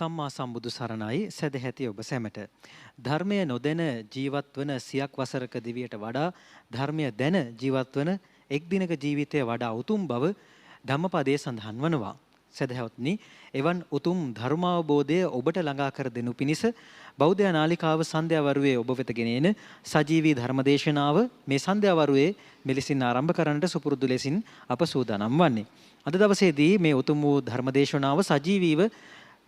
සම්මා සම්බුදු සරණයි සදැහැති ඔබ සැමට. ධර්මය නොදැන ජීවත් වන සියක් වසරක දිවියට වඩා ධර්මය දැන ජීවත් වන එක් දිනක ජීවිතය වඩා උතුම් බව ධම්මපදයේ සඳහන් වනවා. සදැහැවත්නි, එවන් උතුම් ධර්මාවබෝධය ඔබට ළඟා කර දෙනු පිණිස බෞද්ධ නාලිකාව සන්ධ්‍යාවරුවේ ඔබ වෙත ගෙනෙන සජීවී ධර්මදේශනාව මේ සන්ධ්‍යාවරුවේ මෙලෙසින් ආරම්භ කරන්නට සුපුරුදු ලෙසින් අප සූදානම් වන්නේ. අද දවසේදී මේ උතුම් වූ ධර්මදේශනාව සජීවීව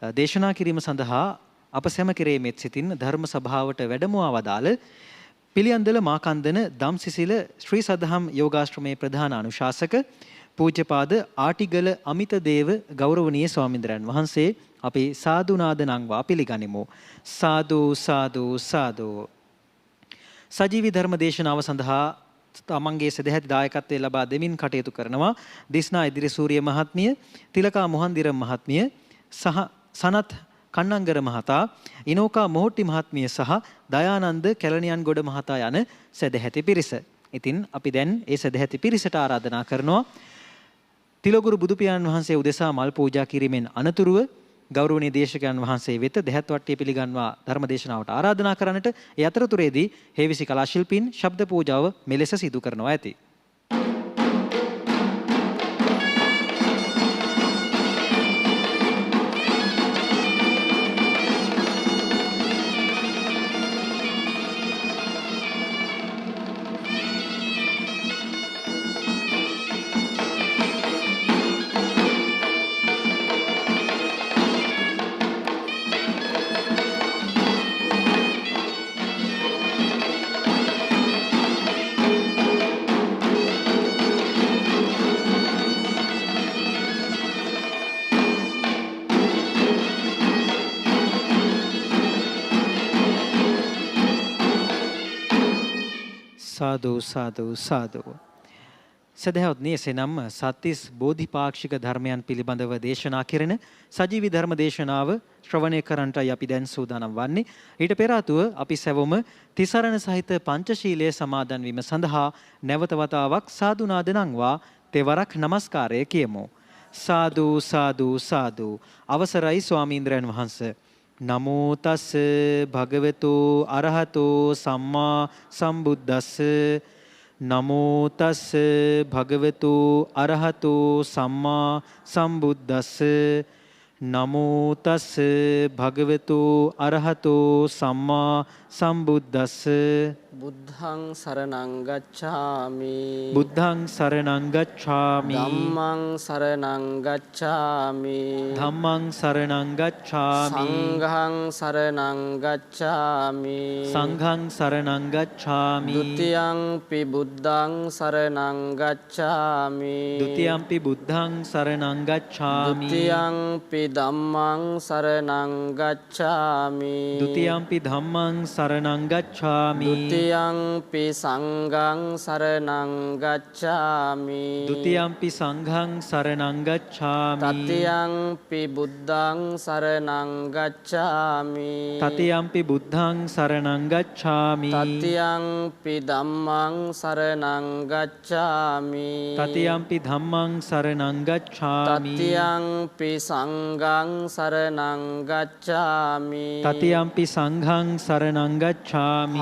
දේශනා කිරීම සඳහා අප සැම කෙරේ මෙත් සිතින් ධර්ම සභාවට වැඩමවා වදාළ පිළියන්දල මාකන්දන ධම්සිසිල ශ්‍රී සදහම් යෝගාශ්‍රමයේ ප්‍රධාන අනුශාසක පූජ්‍යපාද ආටිගල අමිත දේව ගෞරවනීය ස්වාමීන්ද්‍රයන් වහන්සේ අපි සාදු නාද නංවා පිළිගනිමු. සාදු සාදු සාදු. සජීවී ධර්ම දේශනාව සඳහා තමන්ගේ සදැහැති දායකත්වය ලබා දෙමින් කටයුතු කරනවා දිස්නා ඉදිරි සූරිය මහත්මිය, තිලකා මොහන්දිර මහත්මිය සහ සනත් කන්නංගර මහතා, ඉනෝකා මොහොට්ටි මහත්මිය සහ දයානන්ද කැලණියන්ගොඩ මහතා යන සදැහැති පිරිස. ඉතින් අපි දැන් ඒ සදැහැති පිරිසට ආරාධනා කරනවා තිලෝගුරු බුදු පියාණන් වහන්සේ උදෙසා මල් පූජා කිරීමෙන් අනතුරුව ගෞරවනීය දේශකයන් වහන්සේ වෙත දෙහත් වට්ටිය පිළිගන්වා ධර්ම දේශනාවට ආරාධනා කරන්නට ඒ අතරතුරේදී හේවිසි කලා ශිල්පීන් ශබ්ද පූජාව මෙලෙස සිදු කරනවා ඇති. සාදු සාදු සාදු. සදහවත්නි, එසේනම් සත්‍තිස් බෝධිපාක්ෂික ධර්මයන් පිළිබඳව දේශනා කෙරෙන සජීවී ධර්ම දේශනාව ශ්‍රවණය කරන්නටයි අපි දැන් සූදානම් වන්නේ. ඊට පෙර ආතුව අපි සැවොම තිසරණ සහිත පංචශීලයේ සමාදන් වීම සඳහා නැවත වතාවක් සාදු නාද නංවා තෙවරක් নমස්කාරය කියමු. සාදු සාදු සාදු. අවසරයි ස්වාමීන්ද්‍රයන් වහන්සේ. නමෝ තස් භගවතු අරහතෝ සම්මා සම්බුද්දස්ස. නමෝ තස් භගවතු අරහතෝ සම්මා සම්බුද්දස්ස. නමෝ තස් භගවතු අරහතෝ සම්මා සම්බුද්දස්ස. බුද්ධං සරණං ගච්ඡාමි. බුද්ධං සරණං ගච්ඡාමි. ධම්මං සරණං ගච්ඡාමි. ධම්මං සරණං ගච්ඡාමි. සංඝං සරණං ගච්ඡාමි. සංඝං සරණං ගච්ඡාමි. ဒ ුතියංපි බුද්ධං සරණං ගච්ඡාමි. ဒ ුතියංපි බුද්ධං සරණං ගච්ඡාමි. ဒ ුතියංපි ධම්මං සරණං ගච්ඡාමි. ဒ ුතියංපි ධම්මං සරණං ගච්ඡාමි. ဒ ුතියංපි සංඝං සරණං ගච්ඡාමි. ဒ ුතියංපි සංඝං සරණං ගච්ඡාමි. තතියංපි බුද්ධං සරණං ගච්ඡාමි. තතියංපි බුද්ධං සරණං ගච්ඡාමි. තතියංපි ධම්මං සරණං ගච්ඡාමි. තතියංපි ධම්මං සරණං ගච්ඡාමි. තතියංපි සංඝං සරණං ගච්ඡාමි. තතියංපි සංඝං සරණං ගච්ඡාමි.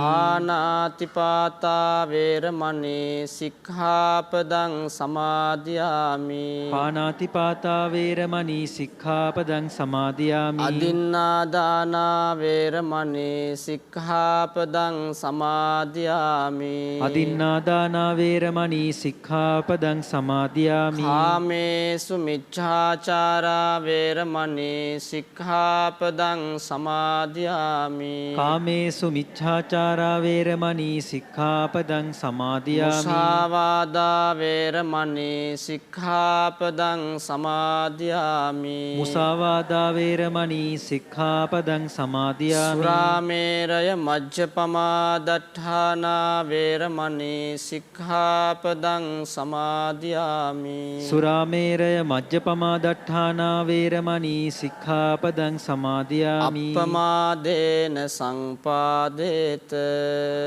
පානාතිපාතා වේරමණී සික්ඛාපදං සමාදියාමි. පානාතිපාතා වේරමණී සික්ඛාපදං සමාදියාමි. අදින්නාදානා වේරමණී සික්ඛාපදං සමාදියාමි. අදින්නාදානා වේරමණී සික්ඛාපදං සමාදියාමි. කාමේසු මිච්ඡාචාරා වේරමණී සික්ඛාපදං සමාදියාමි. කාමේසු මිච්ඡාචාරා වේරමණී සික්ඛාපදං සමාදියාමි. මුසාවාදා වේරමණී සික්ඛාපදං සමාදියාමි. මුසාවාදා වේරමණී සික්ඛාපදං සමාදියාමි. සුරාමේරය මජ්ජපමා දට්ඨානා වේරමණී සික්ඛාපදං සමාදියාමි. සුරාමේරය මජ්ජපමා දට්ඨානා වේරමණී සික්ඛාපදං සමාදියාමි. අප්පමාදේන සංපාදේත.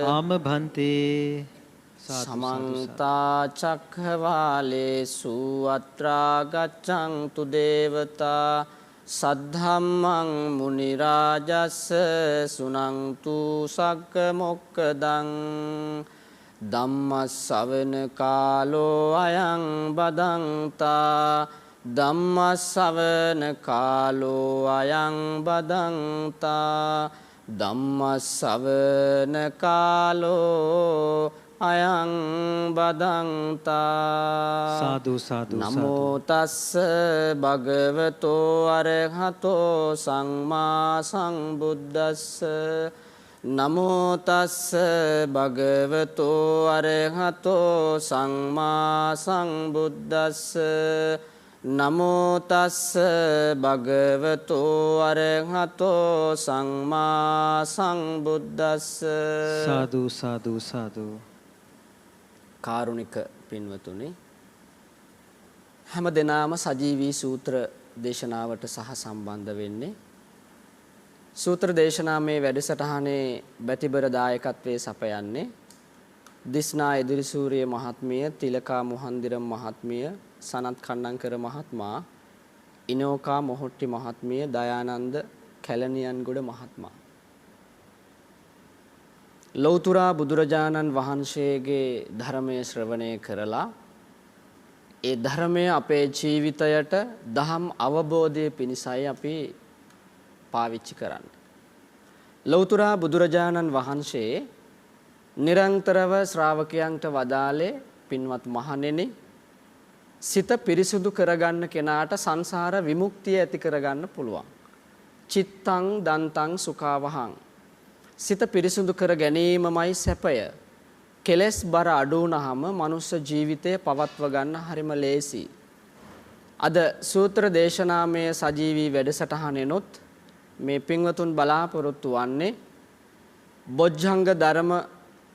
ආම භන්තේ. समन्ता चक्रवालेषु अत्रा गच्छन्तु देवता සද්ධම්මං මුනි රාජස්ස සුනන්තු සග්ග මොක්කදං ධම්මස්සවන කාලෝ අයං බදන්තා ධම්මස්සවන කාලෝ අයං බදන්තා ධම්මස්සවන කාලෝ අයං බදන්තා සාදු සාදු නමෝ තස්ස භගවතෝ අරහතෝ සම්මා සම්බුද්දස්ස නමෝ තස්ස භගවතෝ අරහතෝ සම්මා සම්බුද්දස්ස නමෝ තස්ස භගවතෝ අරහතෝ සම්මා සම්බුද්දස්ස සාදු සාදු සාදු. කාරුණික පින්වතුනි, හැම දිනම සජීවී සූත්‍ර දේශනාවට සහ සම්බන්ධ වෙන්නේ සූත්‍ර දේශනාමේ වැඩසටහනේ බැතිබර දායකත්වයේ සපයන්නේ දිස්නා එදිරිසූරිය මහත්මිය, තිලකා මුහන්දිරම් මහත්මිය, සනත් කණ්ණංකර මහත්මයා, ඉනෝකා මොහොට්ටි මහත්මිය, දයානන්ද කැලණියන්ගොඩ මහත්මයා. ලෞතුරා බුදුරජාණන් වහන්සේගේ ධර්මය ශ්‍රවණය කරලා ඒ ධර්මය අපේ ජීවිතයට දහම් අවබෝධය පිණිසයි අපි පාවිච්චි කරන්නේ. ලෞතුරා බුදුරජාණන් වහන්සේ නිරන්තරව ශ්‍රාවකයන්ට වදාළේ, පින්වත් මහණෙනි, සිත පිරිසුදු කරගන්න කෙනාට සංසාර විමුක්තිය ඇති කරගන්න පුළුවන්. චිත්තං දන්තං සුඛාවහං. සිත පිරිසුදු කර ගැනීමමයි සැපය. කෙලෙස් බර අඩු වුණාම මනුස්ස ජීවිතය පවත්ව ගන්න හරිම ලේසි. අද සූත්‍ර දේශනාමය සජීවී වැඩසටහනෙනොත් මේ පින්වතුන් බලාපොරොත්තු වන්නේ බොජ්ජංග ධර්ම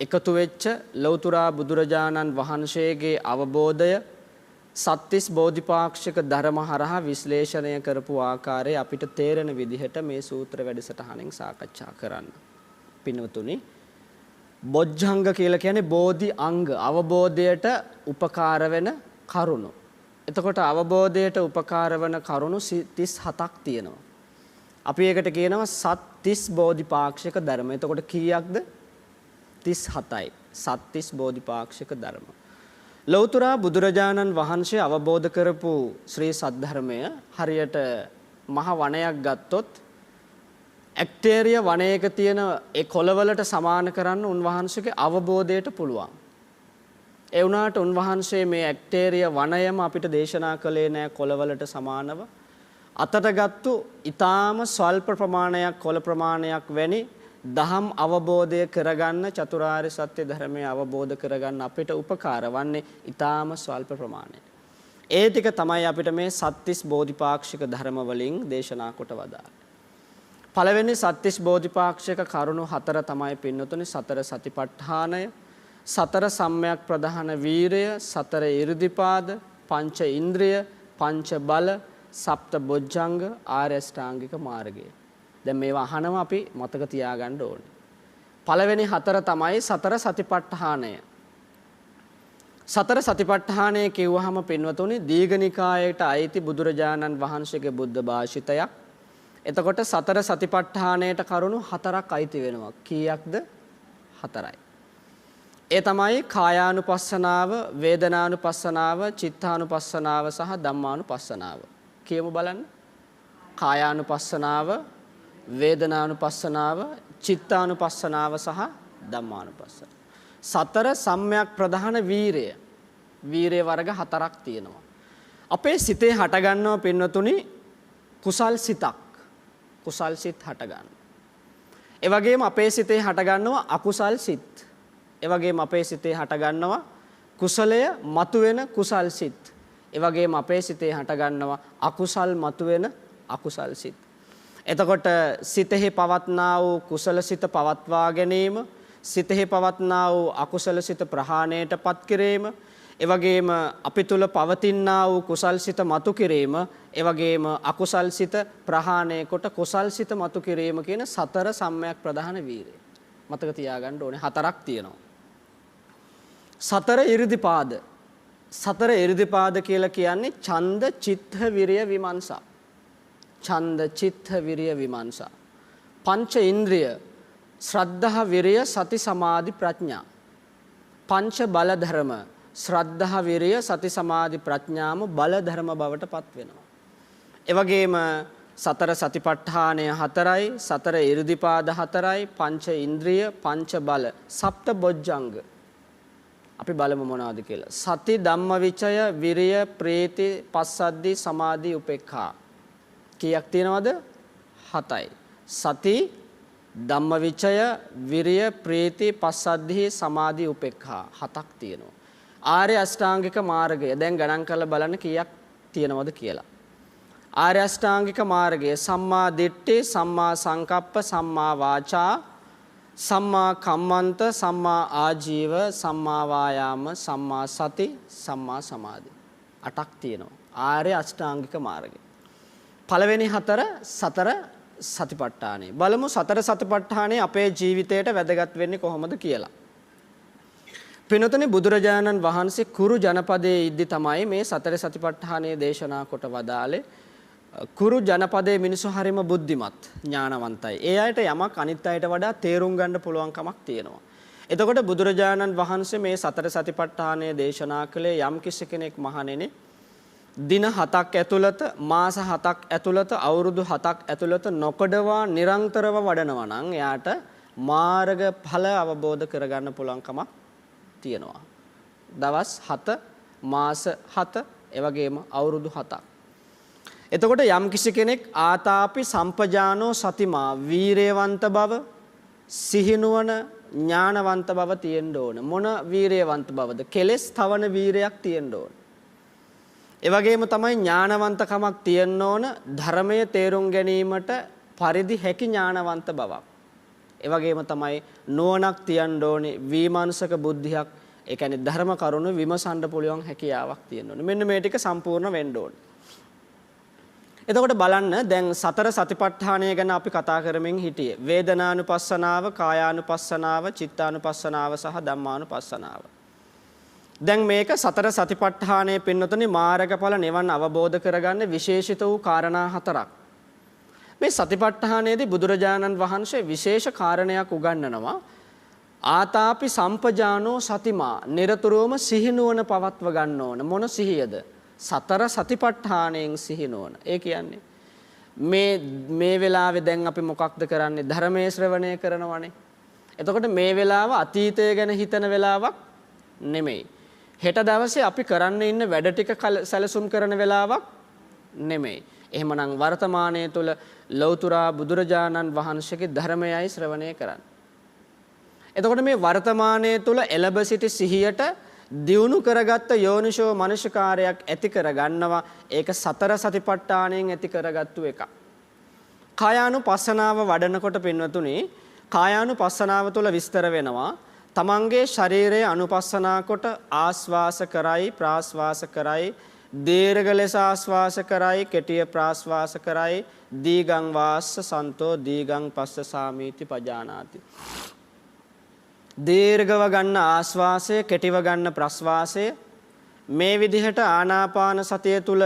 එකතු වෙච්ච ලෞතුරා බුදුරජාණන් වහන්සේගේ අවබෝධය සත්‍තිස් බෝධිපාක්ෂික ධර්ම හරහා විශ්ලේෂණය කරපු ආකාරය අපිට තේරෙන විදිහට මේ සූත්‍ර වැඩසටහනෙන් සාකච්ඡා කරන්න. පින්වතුනි, බොජ්ජංග කියලා කියන්නේ බෝධි අංග, අවබෝධයට උපකාර වෙන කරුණු. එතකොට අවබෝධයට උපකාර වෙන කරුණු 37ක් තියෙනවා. අපි ඒකට කියනවා සත්‍තිස් බෝධිපාක්ෂික ධර්ම. එතකොට කීයක්ද? 37යි. සත්‍තිස් බෝධිපාක්ෂික ධර්ම. ලෞතුරා බුදුරජාණන් වහන්සේ අවබෝධ කරපු ශ්‍රී සද්ධර්මය හරියට මහ වනයක් ගත්තොත් ඇක්ටේරිය වනයක තියෙන ඒ කොළවලට සමාන කරන්න උන්වහන්සේගේ අවබෝධයට පුළුවන්. ඒ වුණාට උන්වහන්සේ මේ ඇක්ටේරිය වනයම අපිට දේශනා කළේ නෑ කොළවලට සමානව. අතට ගත්තු ඊටාම ස්වල්ප ප්‍රමාණයක් කොළ ප්‍රමාණයක් වැනි දහම් අවබෝධය කරගන්න, චතුරාර්ය සත්‍ය ධර්මය අවබෝධ කරගන්න අපිට උපකාර වන්නේ ඊටාම ස්වල්ප ප්‍රමාණය. ඒ ටික තමයි අපිට මේ සත්‍තිස් බෝධිපාක්ෂික ධර්ම වලින් දේශනා කොට වදාළේ. පළවෙනි සත්‍තිස් බෝධිපාක්ෂික කරුණු 4 තමයි පින්නතුනි සතර සතිපට්ඨානය, සතර සම්‍යක් ප්‍රධාන වීරය, සතර ඉර්ධිපාද, පංච ඉන්ද්‍රිය, පංච බල, සප්ත බොජ්ජංග, ආර්ය අෂ්ටාංගික මාර්ගය. දැන් මේවා අහනවා අපි මතක තියාගන්න ඕනේ. පළවෙනි 4 තමයි සතර සතිපට්ඨානය. සතර සතිපට්ඨානය කියවහම පින්වතුනි දීඝනිකායට අයිති බුදුරජාණන් වහන්සේගේ බුද්ධ භාෂිතයක්. එතකොට සතර සතිපට්ඨානයට කරුණු 4ක් අයිති වෙනවා. කීයක්ද? 4යි. ඒ තමයි කායානුපස්සනාව, වේදනානුපස්සනාව, චිත්තානුපස්සනාව සහ ධම්මානුපස්සනාව. කියමු බලන්න. කායානුපස්සනාව, වේදනානුපස්සනාව, චිත්තානුපස්සනාව සහ ධම්මානුපස්සනාව. සතර සම්‍යක් ප්‍රධාන වීරය. වීරය වර්ග 4ක් තියෙනවා. අපේ සිතේ හටගන්නව පින්නතුනි කුසල් සිතක්. කුසල් සිත් හටගන්න. ඒ වගේම අපේ සිතේ හටගන්නවා අකුසල් සිත්. ඒ වගේම අපේ සිතේ හටගන්නවා කුසලය මතුවෙන කුසල් සිත්. ඒ වගේම අපේ සිතේ හටගන්නවා අකුසල් මතුවෙන අකුසල් සිත්. එතකොට සිතෙහි පවත්නා වූ කුසල සිත පවත්වා ගැනීම, සිතෙහි පවත්නා වූ අකුසල සිත ප්‍රහාණයටපත් කිරීම, ඒ වගේම අපි තුල පවතිනා වූ කුසල් සිත මතු කිරීම, ඒ වගේම අකුසල් සිත ප්‍රහාණය කොට කුසල් සිත මතු කිරීම කියන සතර සම්‍යක් ප්‍රධාන වීරය. මතක තියාගන්න ඕනේ 4ක් තියෙනවා. සතර ඉර්ධිපාද. සතර ඉර්ධිපාද කියලා කියන්නේ ඡන්ද, චිත්ත, විරිය, විමර්ශා. ඡන්ද, චිත්ත, විරිය, විමර්ශා. පංච ඉන්ද්‍රිය ශ්‍රද්ධා, විරිය, සති, සමාධි, ප්‍රඥා. පංච බල ධර්ම ශ්‍රද්ධා, විරිය, සති, සමාධි, ප්‍රඥාම බල ධර්ම බවට පත් වෙනවා. ඒ වගේම සතර සතිපට්ඨානය 4යි, සතර ඉර්ධිපාද 4යි, පංච ඉන්ද්‍රිය, පංච බල, සප්ත බොජ්ජංග. අපි බලමු මොනවද කියලා. සති, ධම්මවිචය, විරිය, ප්‍රීති, පස්සද්ධි, සමාධි, උපේක්ඛා. කීයක් තියෙනවද? 7යි. සති, ධම්මවිචය, විරිය, ප්‍රීති, පස්සද්ධි, සමාධි, උපේක්ඛා 7ක් තියෙනවා. ආර්ය අෂ්ටාංගික මාර්ගය දැන් ගණන් කරලා බලන්න කීයක් තියෙනවද කියලා. ආර්ය අෂ්ටාංගික මාර්ගය සම්මා දිට්ඨි, සම්මා සංකප්ප, සම්මා වාචා, සම්මා කම්මන්ත, සම්මා ආජීව, සම්මා වායාම, සම්මා සති, සම්මා සමාධි. 8ක් තියෙනවා ආර්ය අෂ්ටාංගික මාර්ගය. පළවෙනි 4 සතර සතිපට්ඨානේ. බලමු සතර සතිපට්ඨානේ අපේ ජීවිතයට වැදගත් වෙන්නේ කොහොමද කියලා. පින්වතුනි, බුදුරජාණන් වහන්සේ කුරු ජනපදයේ ඉද්දි තමයි මේ සතර සතිපට්ඨානයේ දේශනා කොට වදාළේ. කුරු ජනපදයේ මිනිස්සු හරිම බුද්ධිමත්, ඥානවන්තයි. ඒ අයට යමක් අනිත් අයට වඩා තේරුම් ගන්න පුළුවන් කමක් තියෙනවා. එතකොට බුදුරජාණන් වහන්සේ මේ සතර සතිපට්ඨානයේ දේශනා කළේ යම් කිසි කෙනෙක් මහණෙනි දින 7ක් ඇතුළත, මාස 7ක් ඇතුළත, අවුරුදු 7ක් ඇතුළත නොකඩවා නිරන්තරව වඩනවා නම් එයාට මාර්ගඵල අවබෝධ කරගන්න පුළුවන් කමක් තියෙනවා. දවස් 7, මාස 7, ඒ වගේම අවුරුදු 7ක්. එතකොට යම් කිසි කෙනෙක් ආතාපි සම්පජානෝ සතිමා, වීරයවන්ත බව, සිහිනුවන, ඥානවන්ත බව තියෙන්න ඕන. මොන වීරයවන්ත බවද? කෙලෙස් තවන වීරයක් තියෙන්න ඕන. ඒ වගේම තමයි ඥානවන්තකමක් තියෙන්න ඕන, ධර්මයේ තේරුම් ගැනීමට පරිදි හැකි ඥානවන්ත බවක්. ඒ වගේම තමයි නුවණක් තියන්න ඕනේ, විමර්ශක බුද්ධියක්, ඒ කියන්නේ ධර්ම කරුණු විමසන්න පුළුවන් හැකියාවක් තියෙන්න ඕනේ. මෙන්න මේ ටික සම්පූර්ණ වෙන්න ඕනේ. එතකොට බලන්න දැන් සතර සතිපට්ඨානය ගැන අපි කතා කරමින් හිටියේ. වේදනානුපස්සනාව, කායානුපස්සනාව, චිත්තානුපස්සනාව සහ ධම්මානුපස්සනාව. දැන් මේක සතර සතිපට්ඨානයේ පින්නතුනි මාර්ගඵල නිවන් අවබෝධ කරගන්න විශේෂිත වූ කාරණා 4ක්. මේ සතිපට්ඨානයේදී බුදුරජාණන් වහන්සේ විශේෂ කාරණයක් උගන්වනවා. ආතාපි සම්පජානෝ සතිමා, නිරතුරුවම සිහිනුවන පවත්ව ගන්න ඕන. මොන සිහියද? සතර සතිපට්ඨානයෙන් සිහිනුවන. ඒ කියන්නේ මේ වෙලාවේ දැන් අපි මොකක්ද කරන්නේ? ධර්මයේ ශ්‍රවණය කරනවනේ. එතකොට මේ වෙලාව අතීතය ගැන හිතන වෙලාවක් නෙමෙයි. හෙට දවසේ අපි කරන්න ඉන්න වැඩ ටික සැලසුම් කරන වෙලාවක් නෙමෙයි. එහෙමනම් වර්තමානයේ තුල ලෞතුරා බුදුරජාණන් වහන්සේගේ ධර්මයයි ශ්‍රවණය කරන්න. එතකොට මේ වර්තමානයේ තුල එළඹ සිටි සිහියට දියුණු කරගත්ත යෝනිසෝ මනසිකාරයක් ඇති කරගන්නවා. ඒක සතර සතිපට්ඨාණයෙන් ඇති කරගත්තු එකක්. කායානුපස්සනාව වඩනකොට පින්වතුනි, කායානුපස්සනාව තුළ විස්තර වෙනවා. තමන්ගේ ශරීරයේ අනුපස්සනා කොට ආස්වාස කරයි, ප්‍රාස්වාස කරයි, දීර්ඝ ලෙස ආස්වාස කරයි, කෙටිය ප්‍රාස්වාස කරයි, දීගං වාස්ස සන්තෝ දීගං පස්ස සාමීති පජානාති. දීර්ඝව ගන්න ආස්වාසය, කෙටිව ගන්න ප්‍රස්වාසය, මේ විදිහට ආනාපාන සතිය තුල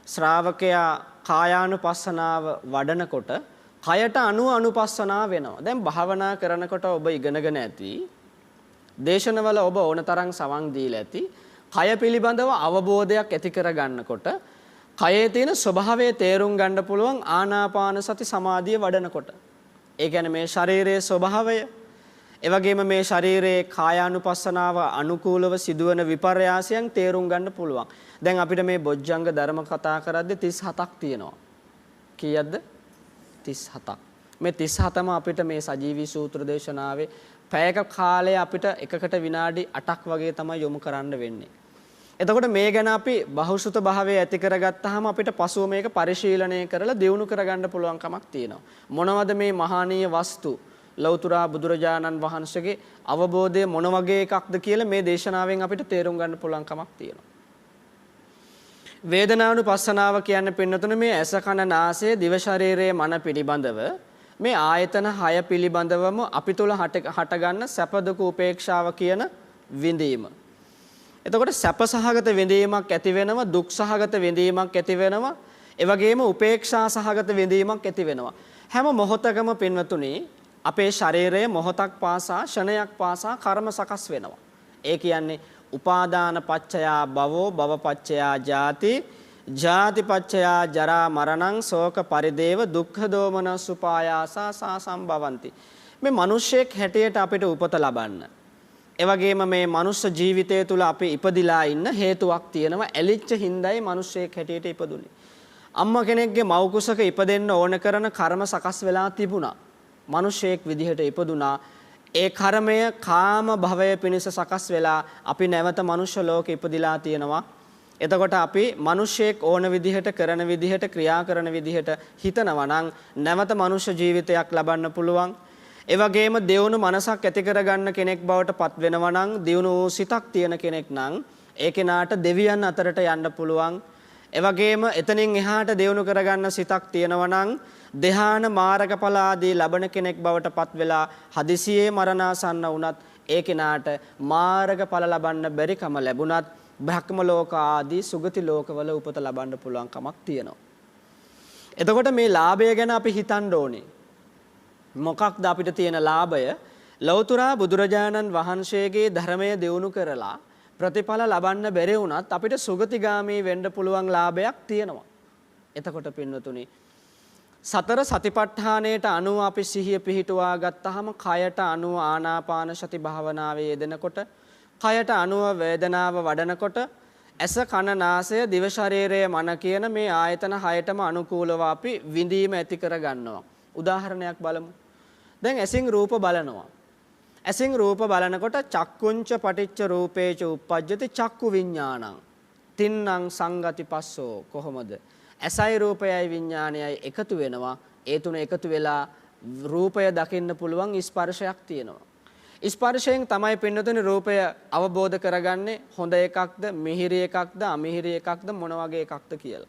ශ්‍රාවකයා කායානුපස්සනාව වඩනකොට කයට අනුපස්සනා වෙනවා. දැන් භාවනා කරනකොට ඔබ ඉගෙනගෙන ඇති, දේශනවල ඔබ ඕන තරම් සවන් දීලා ඇති, කය පිළිබඳව අවබෝධයක් ඇති කර ගන්නකොට කයේ තියෙන ස්වභාවය තේරුම් ගන්න පුළුවන් ආනාපාන සති සමාධිය වඩනකොට. ඒ කියන්නේ මේ ශරීරයේ ස්වභාවය, ඒ වගේම මේ ශරීරයේ කායානුපස්සනාව අනුකූලව සිදුවන විපර්යාසයන් තේරුම් ගන්න පුළුවන්. දැන් අපිට මේ බොජ්ජංග ධර්ම කතා කරද්දී 37ක් තියෙනවා. කීයක්ද? 37ක්. මේ 37ම අපිට මේ සජීවී සූත්‍ර දේශනාවේ පැයක කාලය අපිට එකකට විනාඩි 8ක් වගේ තමයි යොමු කරන්න වෙන්නේ. එතකොට මේ ගැන අපි බහුසුත භාවය ඇති කරගත්තාම අපිට පසුව මේක පරිශීලනය කරලා දියුණු කරගන්න පුළුවන් කමක් තියෙනවා. මොනවද මේ මහානීය වස්තු? ලෞතුරා බුදුරජාණන් වහන්සේගේ අවබෝධය මොන වගේ එකක්ද කියලා මේ දේශනාවෙන් අපිට තේරුම් ගන්න පුළුවන් කමක් තියෙනවා. වේදනානුපස්සනාව කියන්නේ පින්නතුනේ මේ ඇස කන නාසය දිව ශරීරයේ මන පිළිබඳව මේ ආයතන 6 පිළිබඳවම අපි තුල හටගන්න සැප දුක උපේක්ෂාව කියන විඳීම. එතකොට සැප සහගත විඳීමක් ඇති වෙනවා, දුක් සහගත විඳීමක් ඇති වෙනවා. ඒ වගේම උපේක්ෂා සහගත විඳීමක් ඇති වෙනවා. හැම මොහොතකම පින්වතුනි අපේ ශරීරයේ මොහොතක් පාසා ෂණයක් පාසා කර්ම සකස් වෙනවා. ඒ කියන්නේ උපාදාන පච්චයා භවෝ භව පච්චයා ජාති ජාති පච්චයා ජරා මරණං ශෝක පරිදේව දුක්ඛ දෝමනස් උපායාසා සාසම්භවಂತಿ. මේ මිනිස්සෙක් හැටියට අපිට උපත ලබන්න. ඒ වගේම මේ මනුස්ස ජීවිතය තුල අපි ඉපදිලා ඉන්න හේතුවක් තියෙනවා. ඇලිච්ච හිඳයි මිනිස්සෙක් හැටියට ඉපදුනේ. අම්මා කෙනෙක්ගේ මව් කුසක ඉපදෙන්න ඕන කරන කර්ම සකස් වෙලා තිබුණා. මිනිස්සෙක් විදිහට ඉපදුනා. ඒ කර්මය කාම භවය පිණිස සකස් වෙලා අපි නැවත මනුෂ්‍ය ලෝකෙ ඉපදිලා තියෙනවා. එතකොට අපි මිනිස්සෙක් ඕන විදිහට කරන විදිහට ක්‍රියා කරන විදිහට හිතනවා නම් නැවත මනුෂ්‍ය ජීවිතයක් ලබන්න පුළුවන්. ඒ වගේම දෙවුණු මනසක් ඇති කරගන්න කෙනෙක් බවට පත් වෙනවා නම් දියුණු සිතක් තියෙන කෙනෙක් නම් ඒ කෙනාට දෙවියන් අතරට යන්න පුළුවන්. ඒ වගේම එතනින් එහාට දෙවුණු කරගන්න සිතක් තියෙනවා නම් ධ්‍යාන මාර්ගඵල ආදී ලබන කෙනෙක් බවට පත් වෙලා හදිසියේ මරණාසන්න වුණත් ඒ කෙනාට මාර්ගඵල ලබන්න බැරිකම ලැබුණත් බ්‍රහ්ම ලෝක ආදී සුගති ලෝකවල උපත ලබන්න පුළුවන් කමක් තියෙනවා. එතකොට මේ ලාභය ගැන අපි හිතන්න ඕනේ. මොකක්ද අපිට තියෙන ලාභය? ලෞතර බුදුරජාණන් වහන්සේගේ ධර්මය දියුණු කරලා ප්‍රතිඵල ලබන්න බැරි වුණත් අපිට සුගතිගාමී වෙන්න පුළුවන් ලාභයක් තියෙනවා. එතකොට පින්වතුනි සතර සතිපට්ඨානයට අනුව අපි සිහිය පිහිටුවා ගත්තාම කයට අනුව ආනාපාන සති භාවනාවේ යෙදෙනකොට කයට අනුව වේදනාව වඩනකොට ඇස කන නාසය දිව ශරීරය මන කියන මේ ආයතන හයටම අනුකූලව අපි විඳීම ඇති කර ගන්නවා. උදාහරණයක් බලමු. දැන් ඇසින් රූප බලනවා. ඇසින් රූප බලනකොට චක්කුංච පටිච්ච රූපේච උප්පජ්ජති චක්කු විඥානං තින්නම් සංගති පස්සෝ. කොහොමද? ඇසයි රූපයයි විඥානයයි එකතු වෙනවා. ඒ තුන එකතු වෙලා රූපය දකින්න පුළුවන් ස්පර්ශයක් තියෙනවා. ස්පර්ශයෙන් තමයි පින්නතුනේ රූපය අවබෝධ කරගන්නේ හොඳ එකක්ද මිහිරි එකක්ද අමිහිරි එකක්ද මොන වගේ එකක්ද කියලා.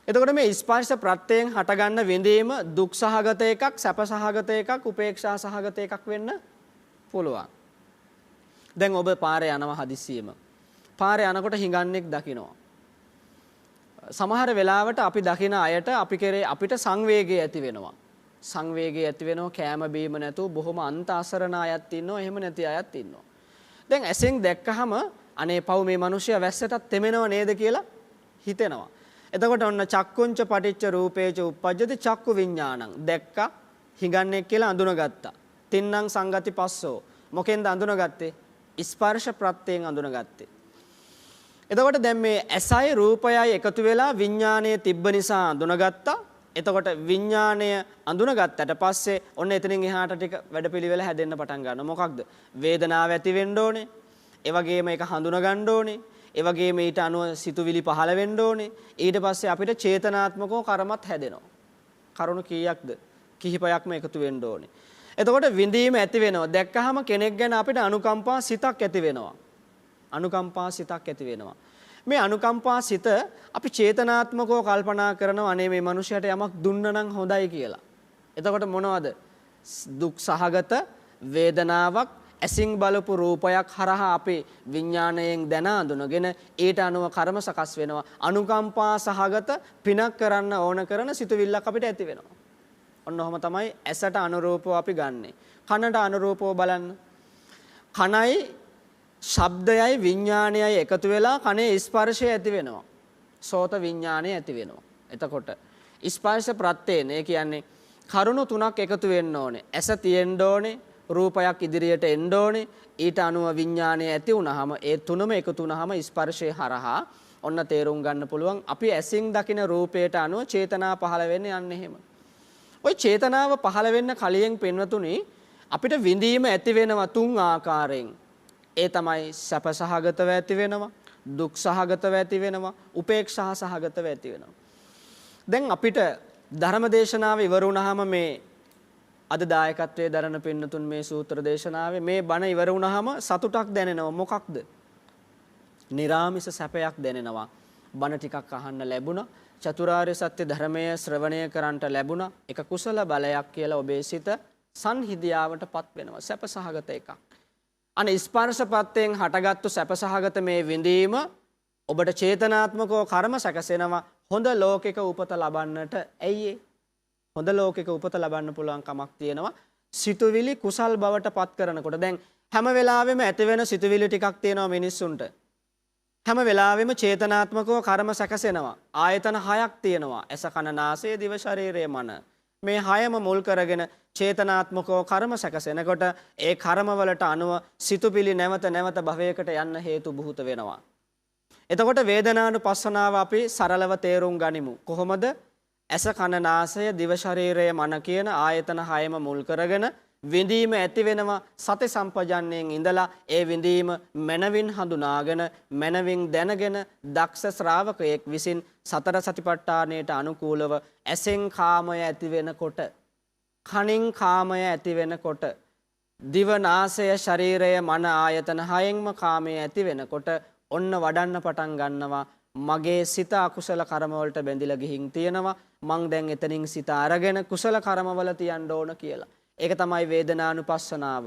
එතකොට මේ ස්පර්ශ ප්‍රත්‍යයෙන් හටගන්න විඳීම දුක් සහගත එකක් සැප සහගත එකක් උපේක්ෂා සහගත එකක් වෙන්න පුළුවන්. දැන් ඔබ පාරේ යනවා හදිස්සියෙම. පාරේ යනකොට හිඟන්නෙක් දකිනවා. සමහර වෙලාවට අපි දකින අයට අපිට සංවේගය ඇති වෙනවා. සංවේගය ඇති වෙනවා කෑම බීම නැතුව බොහොම අන්ත අසරණ අයත් ඉන්නවා එහෙම නැති අයත් ඉන්නවා. දැන් ඇසෙන් දැක්කහම අනේ පව් මේ මිනිස්සයා වැස්සටත් තෙමෙනව නේද කියලා හිතෙනවා. එතකොට ඔන්න චක්කුංච පටිච්ච රූපේච උප්පජ්ජති චක්කු විඥානං දැක්කා හිඟන්නේ කියලා අඳුනගත්තා. තින්නම් සංගති පස්සෝ මොකෙන්ද අඳුනගත්තේ? ස්පර්ශ ප්‍රත්‍යයෙන් අඳුනගත්තේ. එතකොට දැන් මේ ඇසයි රූපයයි එකතු වෙලා විඥානයේ තිබ්බ නිසා අඳුනගත්තා. එතකොට විඥාණය අඳුනගත්තට පස්සේ ඔන්න එතනින් එහාට ටික වැඩපිළිවෙල හැදෙන්න පටන් ගන්නවා. මොකක්ද? වේදනාව ඇති වෙන්න ඕනේ. ඒ වගේම ඒක හඳුනා ගන්න ඕනේ. ඒ වගේම ඊට අනුව සිතුවිලි පහළ වෙන්න ඕනේ. ඊට පස්සේ අපිට චේතනාත්මකව කර්මත් හැදෙනවා. කරුණු කීයක්ද? කිහිපයක්ම එකතු වෙන්න ඕනේ. එතකොට විඳීම ඇති වෙනවා. දැක්කහම කෙනෙක් ගැන අපිට අනුකම්පා සිතක් ඇති වෙනවා. අනුකම්පා සිතක් ඇති වෙනවා. මේ අනුකම්පා සිත අපි චේතනාත්මකව කල්පනා කරනවා අනේ මේ මිනිහයාට යමක් දුන්න නම් හොඳයි කියලා. එතකොට මොනවද? දුක් සහගත වේදනාවක් ඇසින් බලපු රූපයක් හරහා අපේ විඥාණයෙන් දැන අඳුනගෙන ඊට අනුව කර්ම සකස් වෙනවා. අනුකම්පා සහගත පිනක් කරන්න ඕන කරන සිතුවිල්ලක් අපිට ඇති වෙනවා. ඔන්න ඔහම තමයි ඇසට අනුරූපව අපි ගන්නෙ. කනට අනුරූපව බලන්න. කනයි ශබ්දයයි විඥානයයි එකතු වෙලා කනේ ස්පර්ශය ඇති වෙනවා. සෝත විඥානය ඇති වෙනවා. එතකොට ස්පර්ශ ප්‍රත්‍යයෙන් ඒ කියන්නේ කරුණු තුනක් එකතු වෙන්න ඕනේ. ඇස තියෙන්න ඕනේ, රූපයක් ඉදිරියට එන්න ඕනේ. ඊට අනුව විඥානය ඇති වුනහම ඒ තුනම එකතු වුනහම ස්පර්ශය හරහා ඔන්න තේරුම් ගන්න පුළුවන් අපි ඇසින් දකින රූපයට අනුව චේතනා පහළ වෙන්නේ යන්නේ එහෙම. ওই චේතනාව පහළ වෙන්න කලින් පින්වතුනි අපිට විඳීම ඇති වෙනවා තුන් ආකාරයෙන්. ඒ තමයි සැප සහගතව ඇති වෙනවා, දුක් සහගතව ඇති වෙනවා, උපේක්ෂා සහගතව ඇති වෙනවා. දැන් අපිට ධර්ම දේශනාව ඉවර වුණාම මේ අද දායකත්වයේ දරන පින්නතුන් මේ සූත්‍ර දේශනාවේ මේ බණ ඉවර වුණාම සතුටක් දැනෙනවා. මොකක්ද? නිරාමිස සැපයක් දැනෙනවා. බණ ටිකක් අහන්න ලැබුණා. චතුරාර්ය සත්‍ය ධර්මය ශ්‍රවණය කරන්නට ලැබුණා. ඒක කුසල බලයක් කියලා ඔබේ සිත සංහිදියාවටපත් වෙනවා. සැප සහගත එකක්. අනේ ස්පර්ශපත්තෙන් හටගත්තු සැපසහගත මේ විඳීම ඔබට චේතනාත්මකව කර්ම සැකසෙනවා. හොඳ ලෝකයක උපත ලබන්නට ඇයි හොඳ ලෝකයක උපත ලබන්න පුළුවන් කමක් තියෙනවා. සිතුවිලි කුසල් බවට පත් කරනකොට දැන් හැම වෙලාවෙම ඇති වෙන සිතුවිලි ටිකක් තියෙනවා මිනිස්සුන්ට. හැම වෙලාවෙම චේතනාත්මකව කර්ම සැකසෙනවා. ආයතන 6ක් තියෙනවා. ඇස කන නාසය දිව ශරීරය මන. මේ 6ම මුල් කරගෙන චේතනාත්මකව කර්ම සැකසෙනකොට ඒ කර්ම වලට අනුව සිතුවිලි නැවත නැවත භවයකට යන්න හේතු බුහුත වෙනවා. එතකොට වේදනානුපස්සනාව අපි සරලව තේරුම් ගනිමු. කොහොමද? ඇස කන නාසය දිව ශරීරය මන කියන ආයතන 6ම මුල් කරගෙන විඳීම ඇති වෙනවා. සති සම්පජන්ණයෙන් ඉඳලා ඒ විඳීම මනවින් හඳුනාගෙන මනවින් දැනගෙන දක්ෂ ශ්‍රාවකයෙක් විසින් සතර සතිපට්ඨානයට අනුකූලව ඇසෙන් කාමය ඇති වෙනකොට, කනින් කාමය ඇති වෙනකොට, දිව නාසය ශරීරය මන ආයතන 6න්ම කාමය ඇති වෙනකොට ඔන්න වඩන්න පටන් ගන්නවා. මගේ සිත අකුසල කර්ම වලට බැඳිලා ගිහින් තියෙනවා. මං දැන් එතනින් සිත අරගෙන කුසල කර්මවල තියන්න ඕන කියලා. ඒක තමයි වේදනානුපස්සනාව.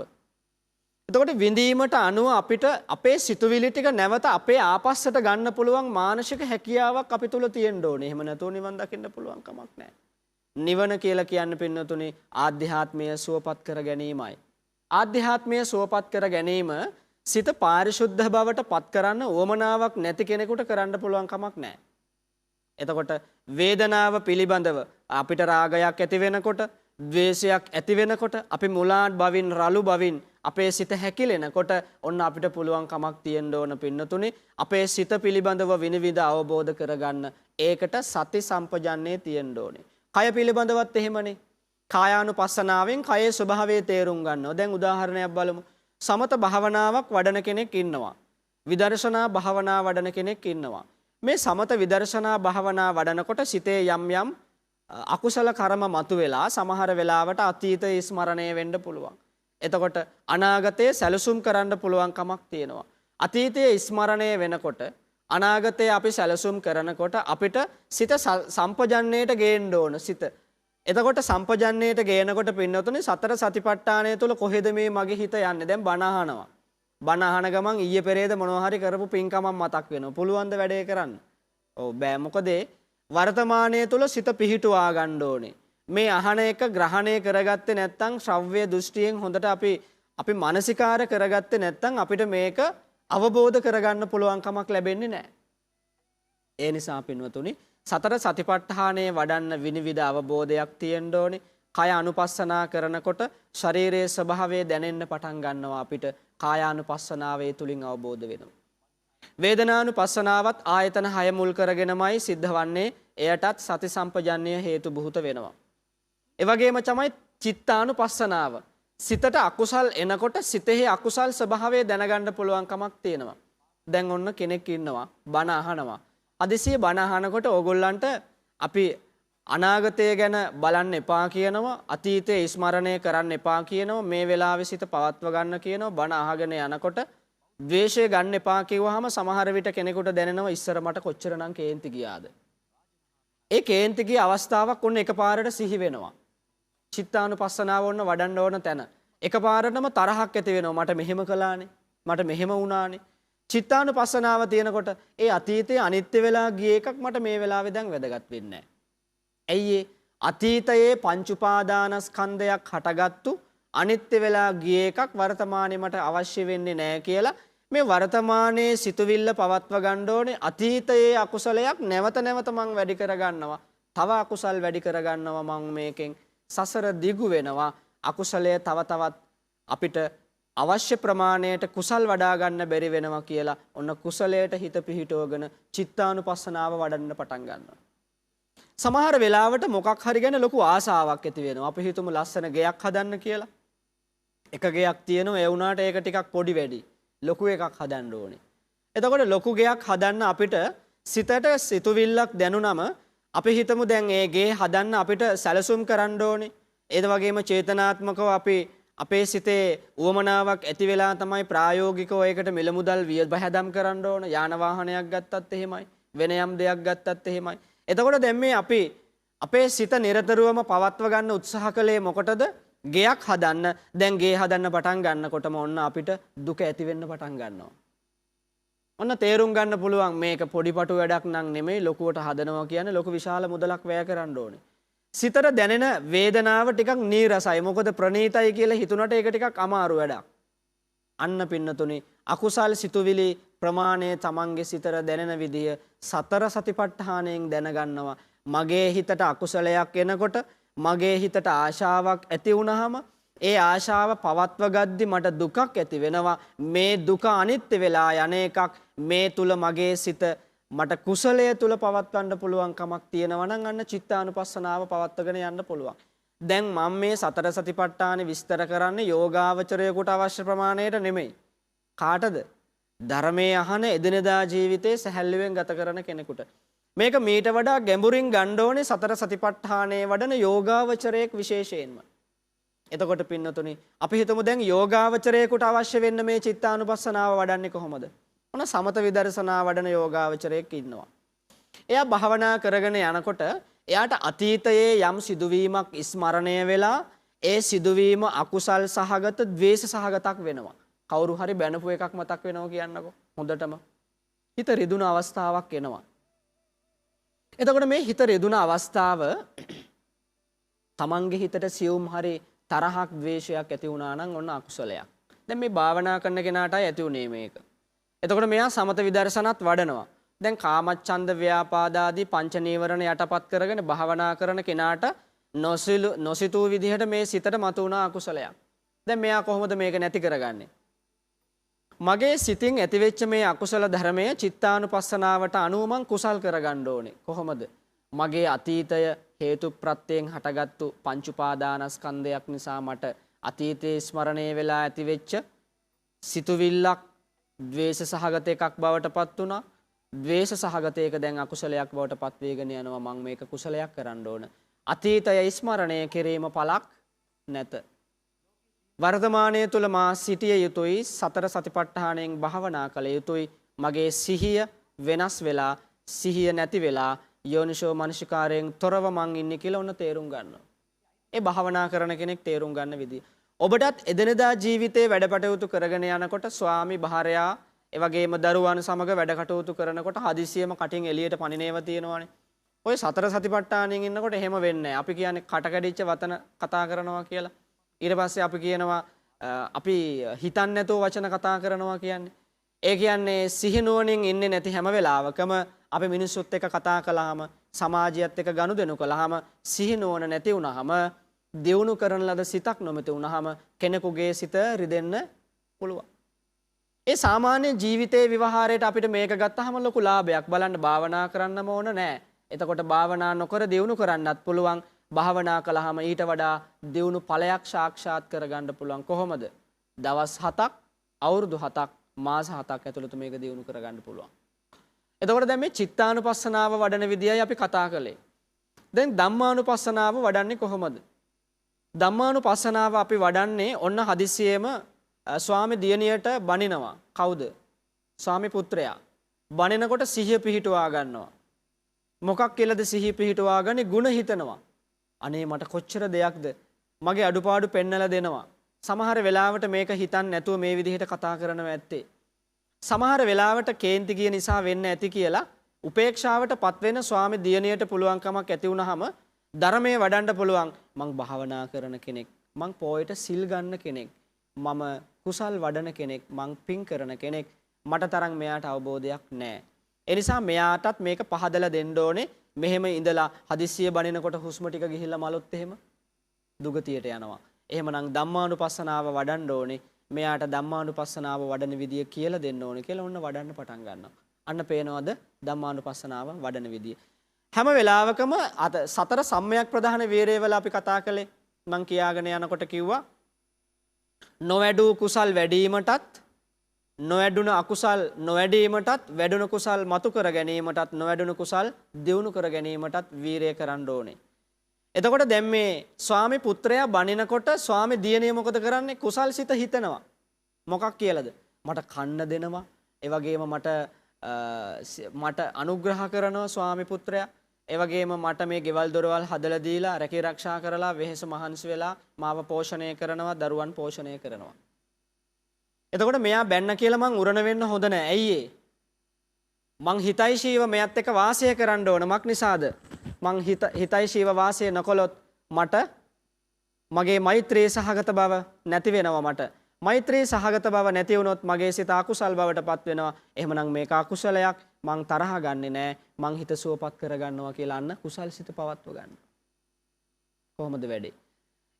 එතකොට විඳීමට අනුව අපිට අපේ සිතුවිලි ටික නැවත අපේ ආපස්සට ගන්න පුළුවන් මානසික හැකියාවක් අපි තුල තියෙන්න ඕනේ. එහෙම නැතුව නිවන් දකින්න පුළුවන් කමක් නැහැ. නිවන කියලා කියන්නේ පින්නතුනි ආධ්‍යාත්මය සුවපත් කර ගැනීමයි. ආධ්‍යාත්මය සුවපත් කර ගැනීම සිත පාරිශුද්ධ බවට පත් කරන්න උවමනාවක් නැති කෙනෙකුට කරන්න පුළුවන් කමක් නැහැ. එතකොට වේදනාව පිළිබඳව අපිට රාගයක් ඇති වෙනකොට, ද්වේෂයක් ඇති වෙනකොට, අපි මුලාන් බවින් රළු බවින් අපේ සිත හැකිලෙනකොට ඔන්න අපිට පුළුවන් කමක් තියෙන්න ඕන පින්නතුනි අපේ සිත පිළිබඳව විනිවිද අවබෝධ කරගන්න. ඒකට සති සම්පජන්ණේ තියෙන්න ඕනේ. කය පිළිබඳවත් එහෙමනේ. කායානුපස්සනාවෙන් කයේ ස්වභාවය තේරුම් ගන්නවා. දැන් උදාහරණයක් බලමු. සමත භාවනාවක් වඩන කෙනෙක් ඉන්නවා. විදර්ශනා භාවනා වඩන කෙනෙක් ඉන්නවා. මේ සමත විදර්ශනා භාවනා වඩනකොට සිතේ යම් යම් අකුසල කර්ම මතුවෙලා සමහර වෙලාවට අතීතයේ ස්මරණය වෙන්න පුළුවන්. එතකොට අනාගතයේ සැලසුම් කරන්න පුළුවන් කමක් තියෙනවා. අතීතයේ ස්මරණය වෙනකොට අනාගතයේ අපි සැලසුම් කරනකොට අපිට සිත සම්පජන්නේට ගේන්න ඕන සිත. එතකොට සම්පජන්නේට ගේනකොට පින්නතුනේ සතර සතිපට්ඨානය තුල කොහෙද මේ මගේ හිත යන්නේ? දැන් බණ අහනවා. බණ අහන ගමන් ඊයේ පෙරේද මොනවා හරි කරපු පින්කමක් මතක් වෙනවා. පුළුවන් ද වැඩේ කරන්න? ඔව් බෑ. මොකද වර්තමානයේ තුල සිත පිහිටුවා ගන්න ඕනේ. මේ අහන එක ග්‍රහණය කරගත්තේ නැත්නම් ශ්‍රව්‍ය දෘෂ්ටියෙන් හොඳට අපි මානසිකාර කරගත්තේ නැත්නම් අපිට මේක අවබෝධ කරගන්න පුළුවන් කමක් ලැබෙන්නේ නැහැ. ඒ නිසා පින්වතුනි සතර සතිපට්ඨානයේ වඩන්න විනිවිද අවබෝධයක් තියෙන්න ඕනේ. කය අනුපස්සනා කරනකොට ශරීරයේ ස්වභාවය දැනෙන්න පටන් ගන්නවා. අපිට කායානුපස්සනාවේ තුලින් අවබෝධ වෙනවා. වේදනානුපස්සනාවත් ආයතන 6 මුල් කරගෙනමයි සිද්ධ වන්නේ. එයටත් සති සම්පජන්ණය හේතු බුහුත වෙනවා. ඒ වගේම තමයි චිත්තානුපස්සනාව. සිතට අකුසල් එනකොට සිතෙහි අකුසල් ස්වභාවය දැනගන්න පුළුවන් කමක් තියෙනවා. දැන් ඔන්න කෙනෙක් ඉන්නවා බණ අහනවා. අදිසිය බණ අහනකොට ඕගොල්ලන්ට අපි අනාගතය ගැන බලන්න එපා කියනවා, අතීතයේ ස්මරණය කරන්න එපා කියනවා, මේ වෙලාවේ සිත පවත්ව ගන්න කියනවා. බණ අහගෙන යනකොට ද්වේෂය ගන්න එපා කිව්වහම සමහර විට කෙනෙකුට දැනෙනවා ඉස්සර මට කොච්චරනම් කේන්ති ගියාද. ඒ කේන්ති ගිය අවස්ථාවක් ඔන්න එකපාරට සිහි වෙනවා. චිත්තානුපස්සනාව ඔන්න වඩන්න ඕන තැන. එකපාරටම තරහක් ඇති වෙනවා. මට මෙහෙම කළානේ. මට මෙහෙම වුණානේ. චිත්තානුපස්සනාව තියෙනකොට ඒ අතීතයේ අනිත්‍ය වෙලා ගිය එකක් මට මේ වෙලාවේ දැන් වැදගත් වෙන්නේ නැහැ. ඇයි අතීතයේ පංච උපාදානස්කන්ධයක් හටගත්තු අනිත්‍ය වෙලා ගිය එකක් වර්තමානයේ මට අවශ්‍ය වෙන්නේ නැහැ කියලා මේ වර්තමානයේ සිතුවිල්ල පවත්ව ගන්න ඕනේ. අතීතයේ අකුසලයක් නැවත නැවත මං වැඩි කර ගන්නවා. තව අකුසල් වැඩි කර ගන්නවා. මං මේකෙන් සසර දිගු වෙනවා. අකුසලයේ තව තවත් අපිට අවශ්‍ය ප්‍රමාණයට කුසල් වඩා ගන්න බැරි වෙනවා කියලා ඔන්න කුසලයට හිත පිහිටවගෙන චිත්තානුපස්සනාව වඩන්න පටන් ගන්නවා. සමහර වෙලාවට මොකක් හරි ගැන ලොකු ආසාවක් ඇති වෙනවා. අපි හිතමු ලස්සන ගෙයක් හදන්න කියලා. එක ගෙයක් තියෙනවා ඒ වුණාට ඒක ටිකක් පොඩි වැඩි. ලොකු එකක් හදන්න ඕනේ. එතකොට ලොකු ගෙයක් හදන්න අපිට සිතට සිතුවිල්ලක් දැනුනම අපි හිතමු දැන් ඒ ගේ හදන්න අපිට සැලසුම් කරන්න ඕනේ. ඒ වගේම චේතනාත්මකව අපේ සිතේ උවමනාවක් ඇති වෙලා තමයි ප්‍රායෝගිකව ඒකට මිල මුදල් වියදම් කරන්න ඕන. යාන වාහනයක් ගත්තත් එහෙමයි. වෙන යම් දෙයක් ගත්තත් එහෙමයි. එතකොට දැන් මේ අපි අපේ සිත නිරතුරුවම පවත්ව ගන්න උත්සාහ කළේ මොකටද? ගෙයක් හදන්න. දැන් ගේ හදන්න පටන් ගන්නකොටම ඔන්න අපිට දුක ඇති වෙන්න පටන් ගන්නවා. ඔන්න තේරුම් ගන්න පුළුවන් මේක පොඩිපටු වැඩක් නම් නෙමෙයි ලොකුවට හදනවා කියන්නේ ලොකු විශාල මුදලක් වැය කරන්න ඕනේ. සිතට දැනෙන වේදනාව ටිකක් නීරසයි. මොකද ප්‍රණීතයි කියලා හිතුණට ඒක ටිකක් අමාරු වැඩක්. අන්න පින්නතුනි අකුසල් සිතුවිලි ප්‍රමාණය තමන්ගේ සිතට දැනෙන විදිය සතර සතිපට්ඨානයෙන් දැනගන්නවා. මගේ හිතට අකුසලයක් එනකොට මගේ හිතට ආශාවක් ඇති වුනහම ඒ ආශාව පවත්ව ගද්දි මට දුකක් ඇති වෙනවා. මේ දුක අනිත්‍ය වෙලා යන එකක්. මේ තුල මගේ සිත මට කුසලයේ තුල පවත්වන්න පුළුවන් කමක් තියෙනවා නම් අන්න චිත්තානුපස්සනාව පවත්වගෙන යන්න පුළුවන්. දැන් මම මේ සතර සතිපට්ඨාන විස්තර කරන්නේ යෝගාවචරයකට අවශ්‍ය ප්‍රමාණයට නෙමෙයි. කාටද? ධර්මයේ අහන එදිනෙදා ජීවිතේ සැහැල්ලුවෙන් ගත කරන කෙනෙකුට. මේක මීට වඩා ගැඹුරින් ගන්න ඕනේ සතර සතිපට්ඨානයේ වඩන යෝගාවචරයක් විශේෂයෙන්ම. එතකොට පින්නතුනි අපි හිතමු දැන් යෝගාවචරයකට අවශ්‍ය වෙන්න මේ චිත්තානුපස්සනාව වඩන්නේ කොහොමද? ඔන්න සමත විදර්ශනා වඩන යෝගාවචරයෙක් ඉන්නවා. එයා භාවනා කරගෙන යනකොට එයාට අතීතයේ යම් සිදුවීමක් ස්මරණය වෙලා ඒ සිදුවීම අකුසල් සහගත ද්වේෂ සහගතක් වෙනවා. කවුරු හරි බැනපු එකක් මතක් වෙනවා කියන්නකෝ. හොඳටම හිත රිදුන අවස්ථාවක් එනවා. එතකොට මේ හිත රිදුන අවස්ථාව තමන්ගේ හිතට සියුම් හරි තරහක් ද්වේෂයක් ඇති වුණා නම් ඔන්න අකුසලයක්. දැන් මේ භාවනා කරන කෙනාටයි ඇති උනේ මේක. එතකොට මෙයා සමත විදර්ශනත් වඩනවා. දැන් කාමච්ඡන්ද ව්‍යාපාදාදී පංච නීවරණ යටපත් කරගෙන භාවනා කරන කෙනාට නොසිතූ විදිහට මේ සිතට මතුවුණා අකුසලයක්. දැන් මෙයා කොහොමද මේක නැති කරගන්නේ? මගේ සිතින් ඇතිවෙච්ච මේ අකුසල ධර්මය චිත්තානුපස්සනාවට අනුව මං කුසල් කරගන්න ඕනේ. කොහොමද? මගේ අතීතය හේතු ප්‍රත්‍යයෙන් හටගත්තු පංච උපාදානස්කන්ධයක් නිසා මට අතීතයේ ස්මරණය වෙලා ඇතිවෙච්ච සිතුවිල්ලක් ද්වේෂ සහගත එකක් බවට පත් වුණා. ද්වේෂ සහගත එක දැන් අකුසලයක් බවට පත් වේගෙන යනවා. මම මේක කුසලයක් කරන්න ඕන. අතීතය ස්මරණය කිරීම පළක් නැත. වර්තමානයේ තුල මා සිටිය යුතුයි. සතර සතිපට්ඨානයෙන් භාවනා කළ යුතුයි. මගේ සිහිය වෙනස් වෙලා සිහිය නැති වෙලා යෝනිසෝ මනසිකාරයෙන් තොරව මං ඉන්නේ කියලා ඔන්න තේරුම් ගන්නවා. ඒ භාවනා කරන කෙනෙක් තේරුම් ගන්න විදිය. ඔබටත් එදිනෙදා ජීවිතේ වැඩ කටයුතු කරගෙන යනකොට ස්වාමි භාර්යා ඒ වගේම දරුවන් සමග වැඩ කටයුතු කරනකොට හදිසියෙම කටින් එළියට පණිනේව තියෙනවානේ. ඔය සතර සතිපට්ඨානයෙන් ඉන්නකොට එහෙම වෙන්නේ නැහැ. අපි කියන්නේ කට කැඩිච්ච වචන කතා කරනවා කියලා. ඊට පස්සේ අපි කියනවා අපි හිතන්නේ නැතුව වචන කතා කරනවා කියන්නේ. ඒ කියන්නේ සිහිනුවණින් ඉන්නේ නැති හැම වෙලාවකම අපි මිනිස්සුත් එක්ක කතා කළාම සමාජයත් එක්ක ගනුදෙනු කළාම සිහිනුවණ නැති වුනහම දියුණු කරන ලද සිතක් නොමැති වුනහම කෙනෙකුගේ සිත රිදෙන්න පුළුවන්. ඒ සාමාන්‍ය ජීවිතයේ විවහාරයට අපිට මේක ගත්තාම ලොකු ලාභයක්. බලන්න භාවනා කරන්නම ඕන නෑ. එතකොට භාවනා නොකර දියුණු කරන්නත් පුළුවන්. භාවනා කළාම ඊට වඩා දියුණු ඵලයක් සාක්ෂාත් කරගන්න පුළුවන්. කොහොමද? දවස් 7ක්, අවුරුදු 7ක්, මාස 7ක් ඇතුළත මේක දියුණු කරගන්න පුළුවන්. එතකොට දැන් මේ චිත්තානුපස්සනාව වඩන විදියයි අපි කතා කළේ. දැන් ධම්මානුපස්සනාව වඩන්නේ කොහොමද? ධම්මානුපස්සනාව අපි වඩන්නේ ඔන්න හදිසියෙම ස්වාමි දියණියට බනිනවා. කවුද? ස්වාමි පුත්‍රයා. බනිනකොට සිහිය පිහිටුවා ගන්නවා. මොකක් කියලාද සිහිය පිහිටුවා ගන්නේ? ಗುಣ හිතනවා. අනේ මට කොච්චර දෙයක්ද? මගේ අඩුපාඩු පෙන්නලා දෙනවා. සමහර වෙලාවට මේක හිතන්නේ නැතුව මේ විදිහට කතා කරනවා ඇත්තේ. සමහර වෙලාවට කේන්ති ගිය නිසා වෙන්න ඇති කියලා උපේක්ෂාවටපත් වෙන ස්වාමි දියණියට පුළුවන්කමක් ඇති වුනහම ධර්මයේ වඩන්න පුළුවන්. මං භාවනා කරන කෙනෙක්. මං පොයට සිල් ගන්න කෙනෙක්. මම කුසල් වඩන කෙනෙක්. මං පින් කරන කෙනෙක්. මට තරම් මෙයාට අවබෝධයක් නැහැ. ඒ නිසා මෙයාටත් මේක පහදලා දෙන්න ඕනේ. මෙහෙම ඉඳලා හදිස්සිය බනිනකොට හුස්ම ටික ගිහිල්ලා මලොත් එහෙම දුගතියට යනවා. එහෙමනම් ධම්මානුපස්සනාව වඩන්න ඕනේ. මෙයාට ධම්මානුපස්සනාව වඩන විදිය කියලා දෙන්න ඕනේ කියලා ඔන්න වඩන්න පටන් ගන්නවා. අන්න පේනවද ධම්මානුපස්සනාව වඩන විදිය. හැම වෙලාවකම සතර සම්මයක් ප්‍රධාන වීරයවල අපි කතා කළේ. මං කියාගෙන යනකොට කිව්වා නොවැඩූ කුසල් වැඩිවීමටත් නොවැඩුණු අකුසල් නොවැඩීමටත් වැඩුණු කුසල් මතු කර ගැනීමටත් නොවැඩුණු කුසල් දියුණු කර ගැනීමටත් වීරය කරන්න ඕනේ. එතකොට දැන් මේ ස්වාමි පුත්‍රයා බණිනකොට ස්වාමි දියණිය මොකද කරන්නේ? කුසල් සිත හිතනවා. මොකක් කියලාද? මට කන්න දෙනවා. ඒ වගේම මට අනුග්‍රහ කරනවා ස්වාමි පුත්‍රයා. ඒ වගේම මට මේ ගෙවල් දොරවල් හදලා දීලා රැකී ආරක්ෂා කරලා වෙහෙස මහන්සි වෙලා මාව පෝෂණය කරනවා, දරුවන් පෝෂණය කරනවා. එතකොට මෙයා බැන්න කියලා මං උරණ වෙන්න හොඳ නැහැ. ඇයි මං හිතයිශීව මෙයත් එක්ක වාසය කරන්න ඕන. මක් නිසාද? මං හිතයිශීව වාසය නොකළොත් මට මගේ මෛත්‍රී සහගත බව නැති වෙනවා මට. මෛත්‍රී සහගත බව නැති වුණොත් මගේ සිත අකුසල් බවටපත් වෙනවා. එහෙමනම් මේක අකුසලයක්. මං තරහ ගන්නෙ නෑ. මං හිත සුවපත් කරගන්නවා කියලා අන්න කුසල් සිත පවත්ව ගන්න. කොහොමද වැඩේ?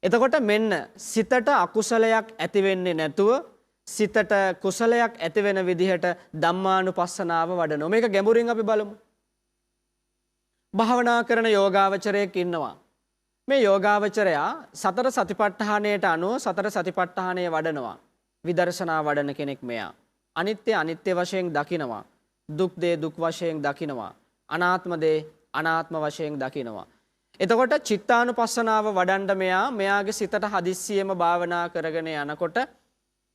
එතකොට මෙන්න සිතට අකුසලයක් ඇති වෙන්නේ නැතුව සිතට කුසලයක් ඇති වෙන විදිහට ධම්මානුපස්සනාව වඩනවා. මේක ගැඹුරින් අපි බලමු. භාවනා කරන යෝගාවචරයෙක් ඉන්නවා. මේ යෝගාවචරයා සතර සතිපට්ඨානයට අනුව සතර සතිපට්ඨානය වඩනවා. විදර්ශනා වඩන කෙනෙක් මෙයා. අනිත්‍ය අනිත්‍ය වශයෙන් දකිනවා. දුක් දේ දුක් වශයෙන් දකිනවා. අනාත්ම දේ අනාත්ම වශයෙන් දකිනවා. එතකොට චිත්තානුපස්සනාව වඩන්න මෙයාගේ සිතට හදිස්සියෙම භාවනා කරගෙන යනකොට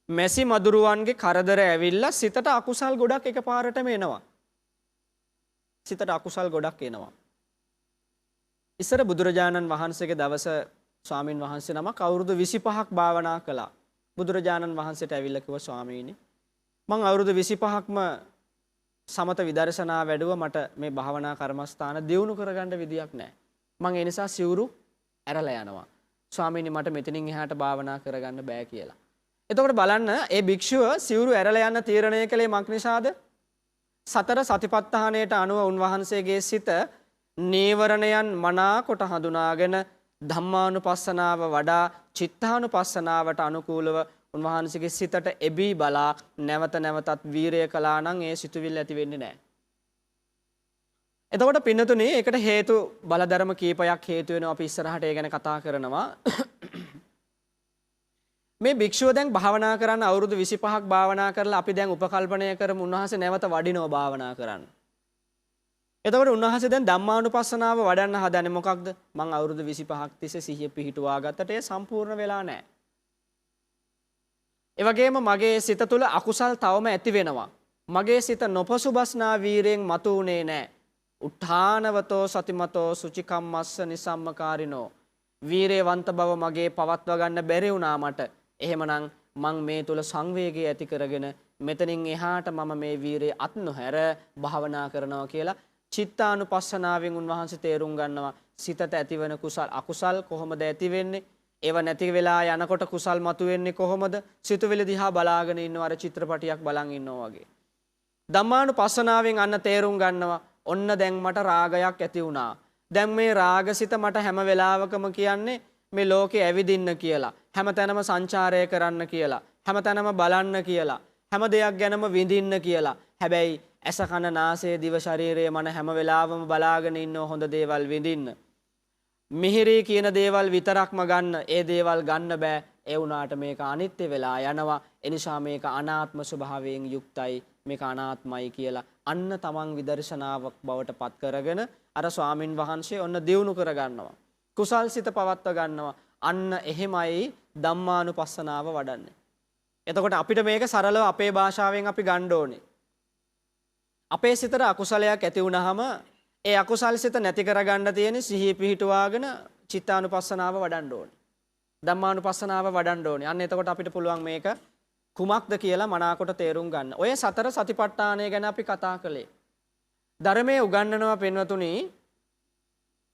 මැසි මදුරුවන්ගේ කරදර ඇවිල්ලා සිතට අකුසල් ගොඩක් එකපාරටම එනවා. සිතට අකුසල් ගොඩක් එනවා. ඉස්සර බුදුරජාණන් වහන්සේගේ දවස ස්වාමින් වහන්සේ නමක් අවුරුදු 25ක් භාවනා කළා. බුදුරජාණන් වහන්සේට ඇවිල්ලා කිව්වා ස්වාමීනි මං අවුරුදු 25ක්ම සමත විදර්ශනා වැඩුවා මට මේ භාවනා කර්මස්ථාන දියුණු කරගන්න විදියක් නැහැ. මං ඒ නිසා සිවුරු ඇරලා යනවා. ස්වාමීනි මට මෙතනින් එහාට භාවනා කරගන්න බෑ කියලා. එතකොට බලන්න ඒ භික්ෂුව සිවුරු ඇරලා යන්න තීරණය කළේ මක් නිසාද? සතර සතිපට්ඨානයට අනුව උන්වහන්සේගේ සිත නීවරණයන් මනාකොට හඳුනාගෙන ධම්මානුපස්සනාව වඩා චිත්තානුපස්සනාවට අනුකූලව උන්වහන්සේගේ සිතට එබී බලා නැවත නැවතත් වීරය කළා නම් ඒ සිතුවිල්ල ඇති වෙන්නේ නැහැ. එතකොට පින්නතුනි ඒකට හේතු බලධර්ම කීපයක් හේතු වෙනවා. අපි ඉස්සරහට ඒ ගැන කතා කරනවා. මේ භික්ෂුව දැන් භාවනා කරන්න අවුරුදු 25ක් භාවනා කරලා අපි දැන් උපකල්පනය කරමු උන්වහන්සේ නැවත වඩිනවා භාවනා කරන්න. එතකොට උන්වහන්සේ දැන් ධම්මානුපස්සනාව වඩන්න හදන්නේ මොකක්ද? මං අවුරුදු 25ක් තිස්සේ සිහිය පිහිටුවා ගත්තට ඒ සම්පූර්ණ වෙලා නැහැ. ඒ වගේම මගේ සිත තුළ අකුසල් තවම ඇති වෙනවා. මගේ සිත නොපසුබස්නා වීරයෙන් මතු උනේ නැහැ. උත්ථානවතෝ සතිමතෝ සුචිකම්මස්ස නිසම්මකාරිනෝ. වීරේවන්ත බව මගේ පවත්වා ගන්න බැරි වුණා මට. එහෙමනම් මං මේ තුල සංවේගය ඇති කරගෙන මෙතනින් එහාට මම මේ වීරේ අත් නොහැර භාවනා කරනවා කියලා චිත්තානුපස්සනාවෙන් උන්වහන්සේ තේරුම් ගන්නවා. සිතට ඇතිවන කුසල් අකුසල් කොහොමද ඇති වෙන්නේ? ඒව නැති වෙලා යනකොට කුසල් මතුවෙන්නේ කොහොමද? සිතුවිලි දිහා බලාගෙන ඉන්නවා අර චිත්‍රපටියක් බලන් ඉන්නවා වගේ. ධම්මානුපස්සනාවෙන් අන්න තේරුම් ගන්නවා. ඔන්න දැන් මට රාගයක් ඇති වුණා. දැන් මේ රාගසිත මට හැම වෙලාවකම කියන්නේ මේ ලෝකේ ඇවිදින්න කියලා. හැමතැනම සංචාරය කරන්න කියලා. හැමතැනම බලන්න කියලා. හැම දෙයක් ගැනම විඳින්න කියලා. හැබැයි ඇස කන නාසය දිව ශරීරය මන හැම වෙලාවම බලාගෙන ඉන්න හොඳ දේවල් විඳින්න. මිහිරි කියන දේවල් විතරක්ම ගන්න. ඒ දේවල් ගන්න බෑ. ඒ වුණාට මේක අනිත්‍ය වෙලා යනවා. එනිසා මේක අනාත්ම ස්වභාවයෙන් යුක්තයි. මේක අනාත්මයි කියලා අන්න තමන් විදර්ශනාවක් බවට පත් කරගෙන අර ස්වාමින් වහන්සේ ඔන්න දියුණු කර ගන්නවා. කුසල් සිත පවත්ව ගන්නවා. අන්න එහෙමයි ධම්මානුපස්සනාව වඩන්නේ. එතකොට අපිට මේක සරලව අපේ භාෂාවෙන් අපි ගන්න ඕනේ. අපේ සිතට අකුසලයක් ඇති වුනහම ඒ අකුසල් සිත නැති කරගන්න තියෙන සිහිය පිහිටුවාගෙන චිත්තානුපස්සනාව වඩන්න ඕනේ. ධම්මානුපස්සනාව වඩන්න ඕනේ. අන්න එතකොට අපිට පුළුවන් මේක කුමක්ද කියලා මනාකොට තේරුම් ගන්න. ඔය සතර සතිපට්ඨානය ගැන අපි කතා කළේ. ධර්මයේ උගන්වනවා පින්වතුනි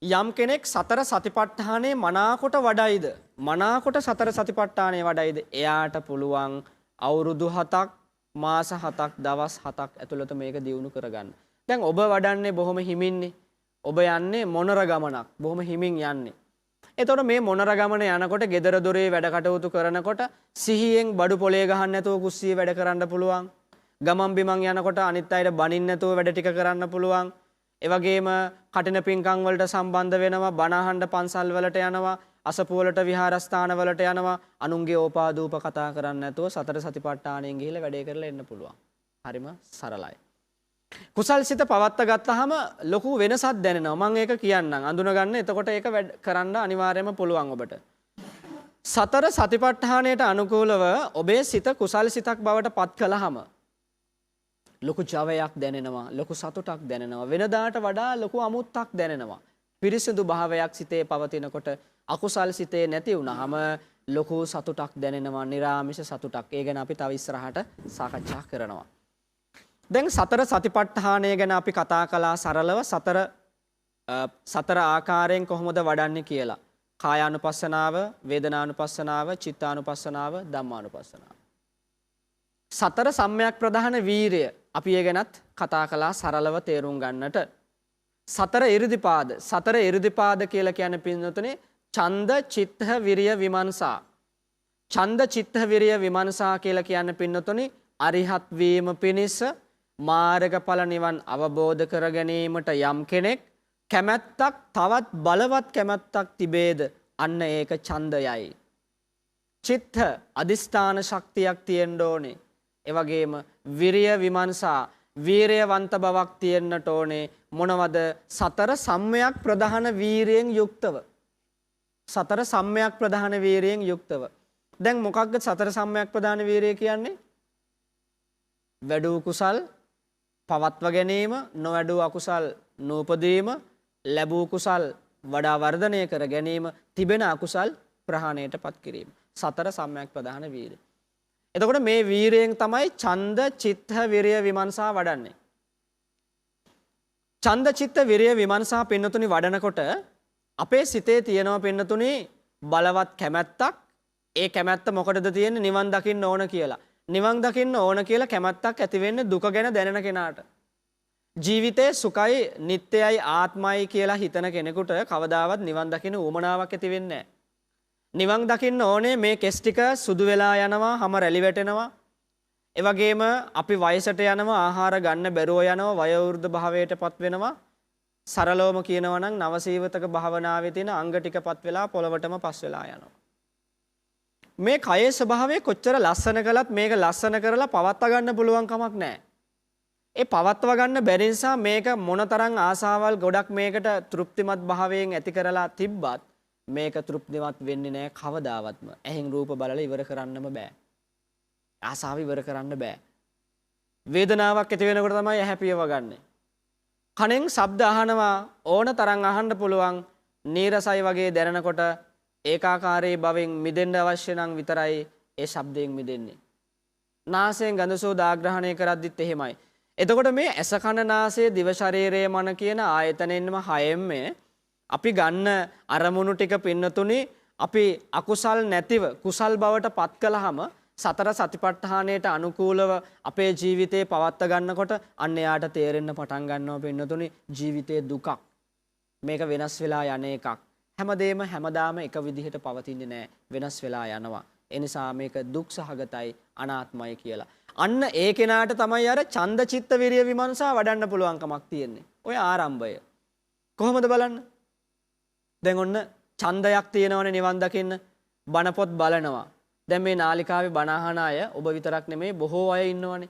යම් කෙනෙක් සතර සතිපට්ඨානේ මනාකොට වඩයිද මනාකොට සතර සතිපට්ඨානේ වඩයිද එයාට පුළුවන් අවුරුදු 7ක් මාස 7ක් දවස් 7ක් ඇතුළත මේක දියුණු කරගන්න. දැන් ඔබ වඩන්නේ බොහොම හිමින්නේ. ඔබ යන්නේ මොනර ගමනක්. බොහොම හිමින් යන්නේ. එතකොට මේ මොනර ගමන යනකොට gedara dore වැඩ කටයුතු කරනකොට සිහියෙන් බඩු පොලේ ගහන්න නැතුව කුස්සියේ වැඩ කරන්න පුළුවන්. ගමන් බිමන් යනකොට අනිත් අයට බනින්න නැතුව වැඩ ටික කරන්න පුළුවන්. ඒ වගේම කටින පින්කම් වලට සම්බන්ධ වෙනවා, බණ අහන්න පන්සල් වලට යනවා, අසපු වලට විහාරස්ථාන වලට යනවා, අනුන්ගේ ඕපාදූප කතා කරන්න නැතුව සතර සතිපට්ඨානයෙන් ගිහිල්ලා වැඩේ කරලා එන්න පුළුවන්. හරිම සරලයි. කුසල් සිත පවත්ත ගත්තාම ලොකු වෙනසක් දැනෙනවා. මම ඒක කියන්නම්. අඳුන ගන්න. එතකොට ඒක කරන්න අනිවාර්යයෙන්ම පුළුවන් ඔබට. සතර සතිපට්ඨානයට අනුකූලව ඔබේ සිත කුසල් සිතක් බවට පත් කළාම ලොකු ජවයක් දැනෙනවා. ලොකු සතුටක් දැනෙනවා. වෙනදාට වඩා ලොකු අමුත්තක් දැනෙනවා. පිරිසිදු භාවයක් සිතේ පවතිනකොට අකුසල් සිතේ නැති වුනහම ලොකු සතුටක් දැනෙනවා. නිරාමිෂ සතුටක්. ඒ ගැන අපි තව ඉස්සරහට සාකච්ඡා කරනවා. දැන් සතර සතිපට්ඨානය ගැන අපි කතා කළා සරලව සතර ආකාරයෙන් කොහොමද වඩන්නේ කියලා. කායානුපස්සනාව, වේදනානුපස්සනාව, චිත්තානුපස්සනාව, ධම්මානුපස්සනාව. සතර සම්‍යක් ප්‍රධාන වීරිය අපි ඒ ගැනත් කතා කළා සරලව තේරුම් ගන්නට. සතර ඉරිදිපාද කියලා කියන්නේ පින්නතුනේ ඡන්ද, චිත්ත, විරිය, විමර්ශා. ඡන්ද, චිත්ත, විරිය, විමර්ශා කියලා කියන්නේ පින්නතුනේ අරිහත් වීම පිණිස මාර්ගඵල නිවන් අවබෝධ කර ගැනීමට යම් කෙනෙක් කැමැත්තක්, තවත් බලවත් කැමැත්තක් තිබේද අන්න ඒක ඡන්දයයි. චිත්ත අදිස්ථාන ශක්තියක් තියෙන්න ඕනේ. ඒ වගේම විරිය, විමර්ශා වීරයවන්ත බවක් තියෙන්නට ඕනේ. මොනවද? සතර සම්‍යක් ප්‍රධාන වීරියෙන් යුක්තව. සතර සම්‍යක් ප්‍රධාන වීරියෙන් යුක්තව. දැන් මොකක්ද සතර සම්‍යක් ප්‍රධාන වීරිය කියන්නේ? වැඩූ කුසල් පවත්ව ගැනීම, නොවැඩූ අකුසල් නූපදීම, ලැබූ කුසල් වඩා වර්ධනය කර ගැනීම, තිබෙන අකුසල් ප්‍රහාණයටපත් කිරීම. සතර සම්‍යක් ප්‍රධාන වීරිය. එතකොට මේ වීරයෙන් තමයි ඡන්ද, චිත්ත, විරිය, විමර්ශා වඩන්නේ. ඡන්ද, චිත්ත, විරිය, විමර්ශා පින්නතුනි වඩනකොට අපේ සිතේ තියෙනවා පින්නතුනි බලවත් කැමැත්තක්. ඒ කැමැත්ත මොකටද තියෙන්නේ? නිවන් දකින්න ඕන කියලා. නිවන් දකින්න ඕන කියලා කැමැත්තක් ඇති වෙන්නේ දුක ගැන දැනෙන කෙනාට. ජීවිතේ සුඛයි, නිට්ටයයි, ආත්මයි කියලා හිතන කෙනෙකුට කවදාවත් නිවන් දකින්න උවමනාවක් ඇති වෙන්නේ නැහැ. නිවන් දකින්න ඕනේ මේ කෙස් ටික සුදු වෙලා යනවා, හැම රැලි වැටෙනවා. ඒ වගේම අපි වයසට යනවා, ආහාර ගන්න බැරුව යනවා, වයෝවෘද්ධ භාවයටපත් වෙනවා. සරලවම කියනවා නම් නවසීවතක භාවනාවේ තියෙන අංග ටිකපත් වෙලා පොළවටම පස් වෙලා යනවා. මේ කයේ ස්වභාවය කොච්චර ලස්සන කළත් මේක ලස්සන කරලා පවත්වා ගන්න පුළුවන් කමක් නැහැ. ඒ පවත්වා ගන්න බැරි නිසා මේක මොනතරම් ආසාවල් ගොඩක් මේකට තෘප්තිමත් භාවයෙන් ඇති කරලා තිබ්බත් මේක තෘප්තිමත් වෙන්නේ නැහැ කවදාවත්ම. ඇහෙන් රූප බලලා ඉවර කරන්නම බෑ. ආසාව ඉවර කරන්න බෑ. වේදනාවක් ඇති වෙනකොට තමයි ඇහැ පියව ගන්නෙ. කනෙන් ශබ්ද අහනවා ඕන තරම් අහන්න පුළුවන්. නීරසයි වගේ දැනෙනකොට ඒකාකාරී භවෙන් මිදෙන්න අවශ්‍ය නම් විතරයි ඒ ශබ්දයෙන් මිදෙන්නේ. නාසයෙන් ගඳ සුවඳ ආග්‍රහණය කරද්දිත් එහෙමයි. එතකොට මේ ඇස කන නාසය දිව ශරීරය මන කියන ආයතනෙන්ම හයෙන්ම අපි ගන්න අරමුණු ටික පින්නතුනි අපි අකුසල් නැතිව කුසල් බවට පත් කළාම සතර සතිපට්ඨානයට අනුකූලව අපේ ජීවිතේ පවත්වා ගන්නකොට අන්න යාට තේරෙන්න පටන් ගන්නවා පින්නතුනි ජීවිතේ දුකක්. මේක වෙනස් වෙලා යන එකක්. හැමදේම හැමදාම එක විදිහට පවතින්නේ නැහැ. වෙනස් වෙලා යනවා. ඒ නිසා මේක දුක් සහගතයි, අනාත්මයි කියලා. අන්න ඒ කෙනාට තමයි අර ඡන්ද, චිත්ත, විරිය, විමර්ශා වඩන්න පුළුවන්කමක් තියෙන්නේ. ඔය ආරම්භය. කොහොමද බලන්න? දැන් ඔන්න ඡන්දයක් තියෙනවනේ නිවන් දකින්න. බණ පොත් බලනවා. දැන් මේ නාලිකාවේ බණ අහන අය ඔබ විතරක් නෙමෙයි බොහෝ අය ඉන්නවනේ.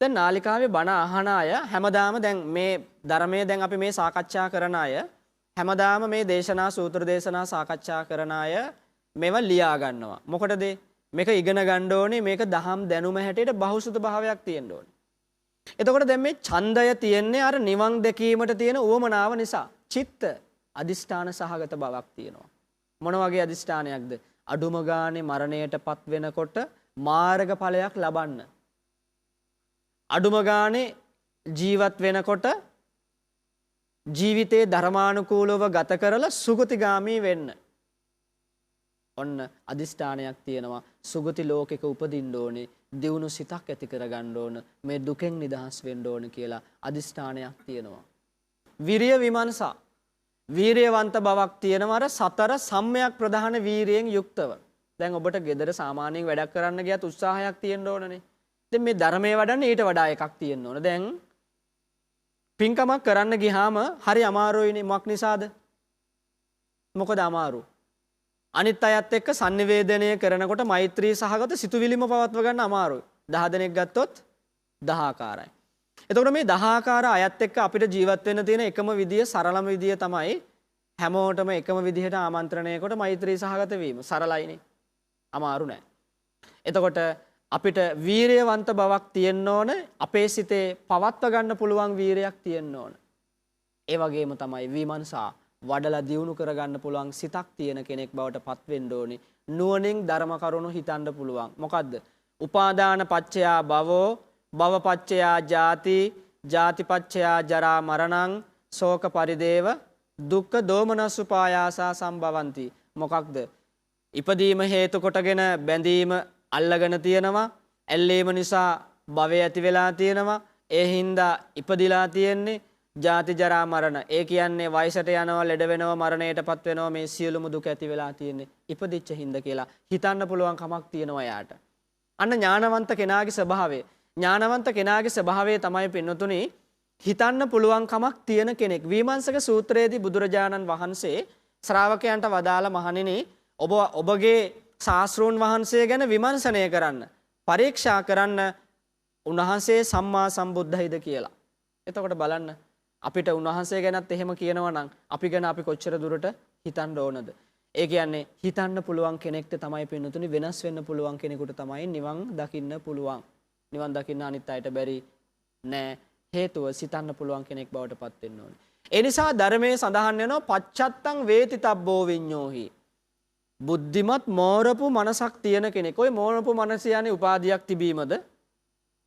දැන් නාලිකාවේ බණ අහන අය හැමදාම දැන් මේ ධර්මයේ දැන් අපි මේ සාකච්ඡා කරන අය හැමදාම මේ දේශනා සූත්‍ර දේශනා සාකච්ඡා කරන අය මේවා ලියා ගන්නවා. මොකටද? මේක ඉගෙන ගන්න ඕනේ. මේක දහම් දැනුම හැටියට බහුසුත භාවයක් තියෙන්න ඕනේ. එතකොට දැන් මේ ඡන්දය තියෙන්නේ අර නිවන් දැකීමට තියෙන උවමනාව නිසා. චිත්ත අදිෂ්ඨාන සහගත බවක් තියෙනවා. මොන වගේ අදිෂ්ඨානයක්ද? අඩුම ගානේ මරණයටපත් වෙනකොට මාර්ගඵලයක් ලබන්න. අඩුම ගානේ ජීවත් වෙනකොට ජීවිතේ ධර්මානුකූලව ගත කරලා සුගතිගාමී වෙන්න. ඔන්න අදිෂ්ඨානයක් තියෙනවා. සුගති ලෝකෙක උපදින්න ඕනේ. දියුණු සිතක් ඇති කරගන්න ඕන. මේ දුකෙන් නිදහස් වෙන්න ඕන කියලා අදිෂ්ඨානයක් තියෙනවා. විරිය විමර්ශා වීරියවන්ත බවක් තියෙනවා අර සතර සම්‍යක් ප්‍රධාන වීරියෙන් යුක්තව. දැන් ඔබට ගෙදර සාමාන්‍යයෙන් වැඩක් කරන්න ගියත් උත්සාහයක් තියෙන්න ඕනනේ. දැන් මේ ධර්මයේ වඩන්න ඊට වඩා එකක් තියෙන්න ඕන. දැන් පින්කමක් කරන්න ගියාම හරි අමාරුයිනේ. මොකක් නිසාද? මොකද අමාරු? අනිත් අයත් එක්ක sannivedanaya කරනකොට මෛත්‍රී සහගත සිතුවිලිම පවත්ව ගන්න අමාරුයි. 10 දෙනෙක් ගත්තොත් 10 ආකාරයි. එතකොට මේ 10 ආකාර අයත් එක්ක අපිට ජීවත් වෙන්න තියෙන එකම විදිය සරලම විදිය තමයි හැමෝටම එකම විදිහට ආමන්ත්‍රණය කොට මෛත්‍රී සහගත වීම. සරලයිනේ. අමාරු නෑ. එතකොට අපිට වීරියවන්ත බවක් තියෙන්න ඕන. අපේ සිතේ පවත්ව ගන්න පුළුවන් වීරයක් තියෙන්න ඕන. ඒ වගේම තමයි විමර්ශා වඩලා දියුණු කරගන්න පුළුවන් සිතක් තියෙන කෙනෙක් බවට පත් වෙන්න ඕනේ. නුවණින් ධර්ම කරුණු හිතන්න පුළුවන්. මොකද්ද? උපාදාන පච්චයා භවෝ භවපච්චයා ජාති, ජාතිපච්චයා ජරා මරණං, ශෝක පරිදේව, දුක්ඛ දෝමනස්සුපායාසා සම්භවಂತಿ. මොකක්ද? ඉපදීම හේතු කොටගෙන බැඳීම අල්ලගෙන තියෙනවා. ඇල්ලීම නිසා භවය ඇති වෙලා තියෙනවා. ඒ හින්දා ඉපදිලා තියෙන්නේ. ජාති ජරා මරණ. ඒ කියන්නේ වයසට යනවා, ලෙඩ වෙනවා, මරණයටපත් වෙනවා. මේ සියලුම දුක ඇති වෙලා තියෙන්නේ ඉපදිච්ච හින්දා කියලා හිතන්න පුළුවන් කමක් තියෙනවා යාට. අන්න ඥානවන්ත කෙනාගේ ස්වභාවය. ඥානවන්ත කෙනාගේ ස්වභාවය තමයි පින්නතුනි හිතන්න පුළුවන් කමක් තියෙන කෙනෙක්. විමර්ශක සූත්‍රයේදී බුදුරජාණන් වහන්සේ ශ්‍රාවකයන්ට වදාළ මහණෙනි, ඔබගේ ශාස්ත්‍රෝන් වහන්සේ ගැන විමර්ශනය කරන්න, පරීක්ෂා කරන්න උන්වහන්සේ සම්මා සම්බුද්ධයිද කියලා. එතකොට බලන්න අපිට උන්වහන්සේ ගැනත් එහෙම කියනවා නම් අපි ගැන අපි කොච්චර දුරට හිතන්න ඕනද? ඒ කියන්නේ හිතන්න පුළුවන් කෙනෙක්ට තමයි පින්නතුනි වෙනස් වෙන්න පුළුවන් කෙනෙකුට තමයි නිවන් දකින්න පුළුවන්. නිවන් දකින්න අනිත් අයට බැරි නෑ. හේතුව සිතන්න පුළුවන් කෙනෙක් බවට පත් වෙන්න ඕනේ. ඒ නිසා ධර්මයේ සඳහන් වෙනවා පච්චත්තං වේතිතබ්බෝ විඤ්ඤෝහි. බුද්ධිමත් මෝරපු මනසක් තියෙන කෙනෙක්. ඔය මෝරපු මනස යන්නේ උපාධියක් තිබීමද?